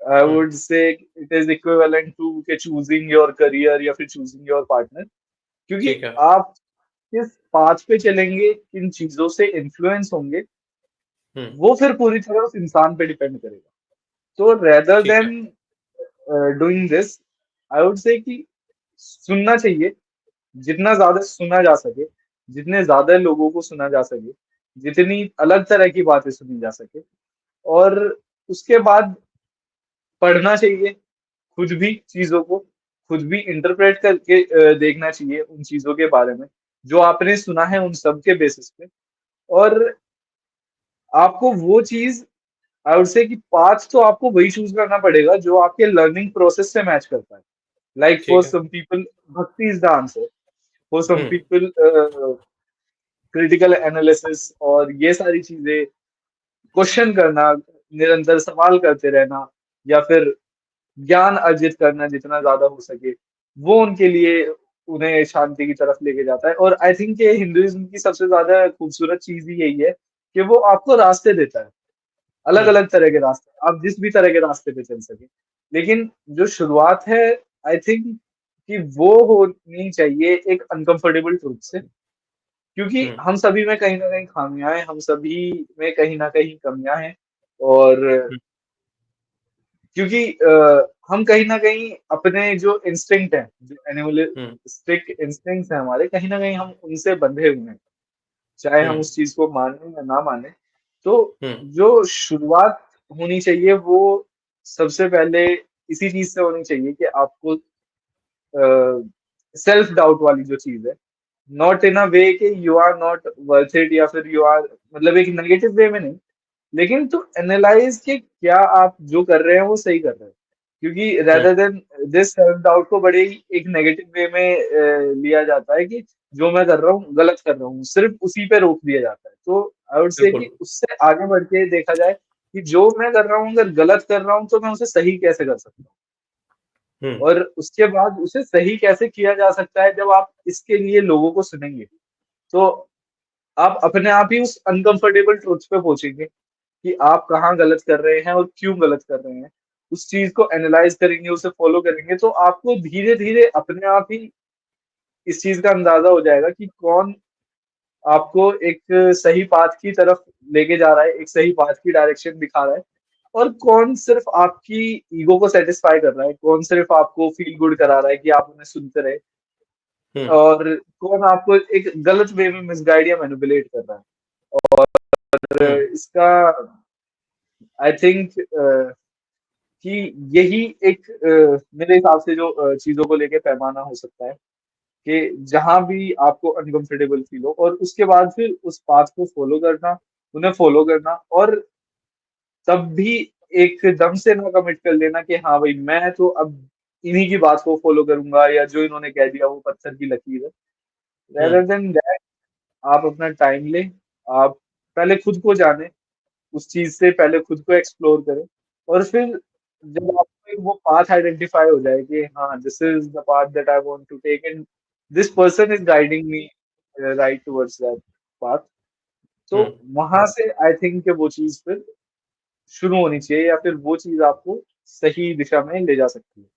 [SPEAKER 2] I
[SPEAKER 1] um,
[SPEAKER 2] would say it is equivalent to के चूजिंग योर करियर या फिर चूजिंग योर पार्टनर, क्योंकि
[SPEAKER 1] ठीक है,
[SPEAKER 2] आप किस पाथ पे चलेंगे, किन चीजों से इन्फ्लुएंस होंगे,
[SPEAKER 1] हुँ,
[SPEAKER 2] वो फिर पूरी तरह उस इंसान पे डिपेंड करेगा। तो रेदर
[SPEAKER 1] ठीक है।
[SPEAKER 2] Then doing this, I would say कि सुनना चाहिए, जितना ज़्यादा सुना जा सके, जितने ज़्यादा लोगों को सुना जा सके, जितनी अलग तरह की बातें सुनी जा सके, और उसके बाद पढ़ना चाहिए खुद भी चीज़ों को, खुद भी इंटरप्रेट करके देखना चाहिए उन चीज़ों के बारे में, जो आपने सुना है उन सब के बेसिस पे। और आपको वो चीज़, आई वुड से कि पाथ तो आपको वही चूज़ करना पड़ेगा जो आपके लर्निंग प्रोसेस से मैच करता है। लाइक फॉर
[SPEAKER 1] ठीक है।
[SPEAKER 2] Some people bhakti is the answer, for some
[SPEAKER 1] um,
[SPEAKER 2] people critical analysis और ये सारी चीज़ें, क्वेश्चन करना, निरंतर सवाल करते रहना, या फिर ज्ञान अर्जित करना जितना ज़्यादा हो सके, वो उनके लिए उन्हें शांति की तरफ लेके जाता है। और आई थिंक ये हिंदुइज़्म की सबसे ज़्यादा खूबसूरत चीज़ ही यही है कि वो आपको रास्ते देता है,
[SPEAKER 1] हुँ,
[SPEAKER 2] अलग-अलग तरह के रास्ते, आप जिस भी तरह के रास्ते पे चल सकें। लेकिन जो शुरुआत है, आई थिंक कि वो होनी चाहिए एक अनकंफर्टेबल ट्रुथ से, क्योंकि
[SPEAKER 1] हुँ,
[SPEAKER 2] हम सभी में कहीं न कहीं खामियाँ हैं, हम सभी में कहीं न कहीं कमियाँ हैं। और
[SPEAKER 1] हुँ,
[SPEAKER 2] क्योंकि हम कहीं न कहीं अपने जो इंस्टिंक्ट हैं, जो
[SPEAKER 1] हुँ,
[SPEAKER 2] एनिमलिस्टिक इंस्टिंक्ट्स हैं हमारे, कहीं न कहीं हम उनसे बंधे हुए हैं, चाहे
[SPEAKER 1] हुँ,
[SPEAKER 2] हम उस चीज़ को माने या ना माने। तो
[SPEAKER 1] हुँ,
[SPEAKER 2] जो शुरुआत होनी चाहिए वो सबसे पहले इसी चीज़ से होनी चाहिए कि आपको सेल्फ डाउट वाली जो चीज़ है, नॉट इन अ वे कि you are not worth it, या फिर यू आर, मतलब एक नेगेटिव वे में नहीं, लेकिन टू एनालाइज कि क्या आप जो कर रहे हैं वो सही कर रहे हैं। क्योंकि
[SPEAKER 1] um,
[SPEAKER 2] rather than this self doubt को बड़े ही एक नेगेटिव वे में लिया जाता है कि जो मैं कर रहा हूँ गलत कर रहा हूँ, सिर्फ उसी पे रोक दिया जाता है। तो आई वुड से
[SPEAKER 1] बिल्कुल।
[SPEAKER 2] कि उससे आगे बढ़ के देखा जाए कि जो मैं कर रहा हूँ अगर गलत कर रहा हूँ तो मैं उसे सही कैसे कर सकता हूँ,
[SPEAKER 1] हुँ,
[SPEAKER 2] और उसके बाद उसे सही कैसे किया जा सकता है। जब आप इसके लिए लोगों को सुनेंगे तो आप अपने आप ही उस अनकंफर्टेबल ट्रुथ पे पहुंचेंगे कि आप कहाँ गलत कर रहे हैं और क्यों गलत कर रहे हैं। उस चीज़ को एनालाइज़ करेंगे, उसे फ़ॉलो करेंगे, तो आपको धीरे-धीरे अपने आप ही इस चीज़ का अंदाज़ा हो जाएगा कि कौन आपको एक सही पाथ की तरफ लेके जा रहा है, एक सही पाथ की डायरेक्शन दिखा रहा है, और कौन सिर्फ़ आपकी ईगो को सैटिस्फाई कर रहा है, कौन सिर्फ़ आपको फ़ील गुड करा रहा है कि आप उन्हें सुनते रहे,
[SPEAKER 1] हुँ,
[SPEAKER 2] और कौन आपको एक गलत वे में मिसगाइड या मैनिपुलेट कर रहा है।
[SPEAKER 1] हुँ,
[SPEAKER 2] और इसका आई थिंक कि यही एक मेरे हिसाब से जो चीज़ों को लेके पैमाना हो सकता है कि जहाँ भी आपको अनकंफर्टेबल फ़ील हो, और उसके बाद फिर उस पाथ को फ़ॉलो करना, उन्हें फ़ॉलो करना, और तब भी एकदम से ना कमिट कर लेना कि हाँ भाई मैं तो अब इन्हीं की बात को फ़ॉलो करूँगा, या जो इन्होंने कह दिया वो पत्थर की लकीर है।
[SPEAKER 1] हुँ,
[SPEAKER 2] रेदर देन दैट आप अपना टाइम लें, आप पहले खुद को जानें, उस चीज़ से पहले खुद को एक्सप्लोर करें, और फिर जब आपको एक वो पाथ आइडेंटिफाई हो जाए कि हाँ, this is the path that I want to take and this person is guiding me right towards that path, तो
[SPEAKER 1] हुँ,
[SPEAKER 2] वहाँ से आई थिंक कि वो चीज़ फिर शुरू होनी चाहिए, या फिर वो चीज़ आपको सही दिशा में ले जा सकती है।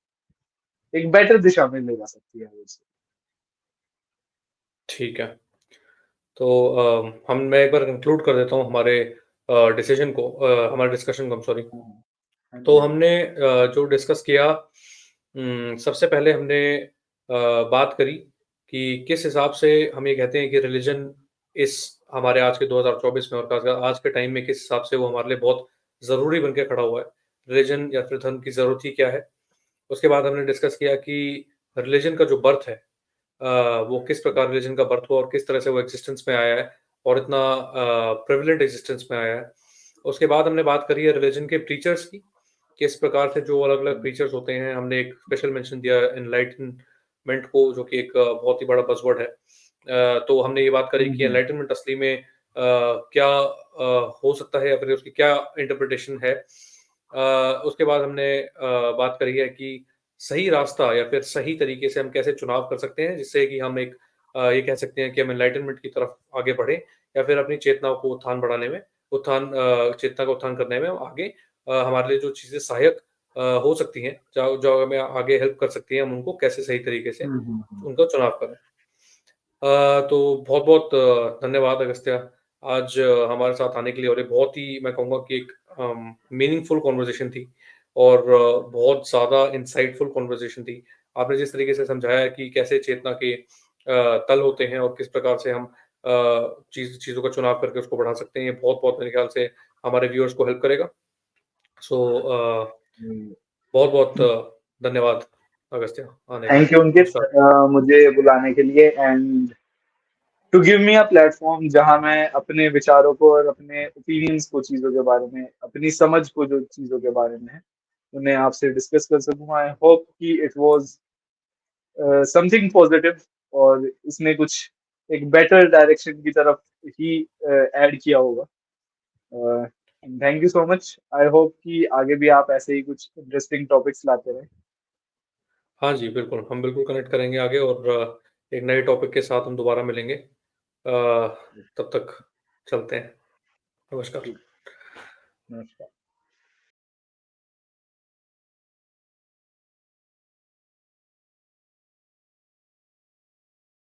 [SPEAKER 2] एक बेटर दिशा में ले जा सकती है वो चीज़।
[SPEAKER 1] ठीक है। तो मैं एक बार कंक्लूड कर देता हूँ हमारे डिसीजन को, हमारे डिस्कशन को, आई एम सॉरी।
[SPEAKER 2] हाँ, हाँ। हाँ
[SPEAKER 1] तो
[SPEAKER 2] जी, हाँ जी।
[SPEAKER 1] हमने जो डिस्कस किया, सबसे पहले हमने बात करी कि किस हिसाब से हम ये कहते हैं कि रिलीजन इस हमारे आज के 2024 में और खासकर आज के टाइम में किस हिसाब से वो हमारे लिए बहुत ज़रूरी बन के खड़ा हुआ है। रिलीजन या फिर धर्म की ज़रूरत ही क्या है? उसके बाद हमने डिस्कस किया कि रिलीजन का जो बर्थ है, वो किस प्रकार रिलीजन का बर्थ हुआ और किस तरह से वो एक्जिस्टेंस में आया है और इतना प्रेवलेंट एक्जिस्टेंस में आया है। उसके बाद हमने बात करी है रिलीजन के प्रीचर्स की, किस प्रकार से जो अलग-अलग
[SPEAKER 2] हुँ,
[SPEAKER 1] प्रीचर्स होते हैं। हमने एक स्पेशल मेंशन दिया एनलाइटनमेंट को, जो कि एक बहुत ही बड़ा बज़वर्ड है। तो हमने ये बात करी
[SPEAKER 2] हुँ,
[SPEAKER 1] कि
[SPEAKER 2] हुँ,
[SPEAKER 1] एनलाइटनमेंट असली में क्या हो सकता है या फिर उसकी क्या इंटरप्रिटेशन है। उसके बाद हमने बात करी है कि सही रास्ता या फिर सही तरीके से हम कैसे चुनाव कर सकते हैं, जिससे कि हम एक ये कह सकते हैं कि हम एनलाइटनमेंट की तरफ आगे बढ़ें या फिर अपनी चेतनाओं को उत्थान बढ़ाने में, चेतना का उत्थान करने में हम आगे, हमारे लिए जो चीज़ें सहायक हो सकती हैं, जो जो हमें आगे हेल्प कर सकती हैं, हम उनको कैसे सही तरीके से
[SPEAKER 2] हुँ, हुँ, हुँ।
[SPEAKER 1] उनका चुनाव करें। तो बहुत-बहुत धन्यवाद अगस्त्या, आज हमारे साथ आने के लिए, और ये बहुत ही, मैं कहूँगा कि एक मीनिंगफुल कन्वर्सेशन थी और बहुत ज़्यादा इंसाइटफुल कन्वर्सेशन थी। आपने जिस तरीके से समझाया है कि कैसे चेतना के तल होते हैं और किस प्रकार से हम चीज़ों का चुनाव करके उसको बढ़ा सकते हैं, ये बहुत-बहुत मेरे ख्याल से हमारे व्यूअर्स को हेल्प करेगा। सो
[SPEAKER 2] हुँ।
[SPEAKER 1] बहुत-बहुत धन्यवाद अगस्त्य आने के
[SPEAKER 2] थैंक
[SPEAKER 1] लिए।
[SPEAKER 2] यू अंकित
[SPEAKER 1] नमस्कार।
[SPEAKER 2] मुझे बुलाने के लिए and to give me a platform जहाँ मैं अपने विचारों को और अपने ओपिनियंस को चीज़ों के बारे में, अपनी समझ को जो चीज़ों के बारे में है, उन्हें आपसे डिस्कस कर सकूँ। आई होप कि इट वाज़ समथिंग पॉजिटिव और इसने कुछ एक बेटर डायरेक्शन की तरफ ही ऐड किया होगा। Thank you so much. I hope कि आगे भी आप ऐसे ही कुछ इंटरेस्टिंग टॉपिक्स लाते रहें।
[SPEAKER 1] हाँ जी, बिल्कुल, हम बिल्कुल कनेक्ट करेंगे आगे और एक नए टॉपिक के साथ हम दोबारा मिलेंगे। तब तक चलते हैं। नमस्कार।
[SPEAKER 2] जी, नमस्कार।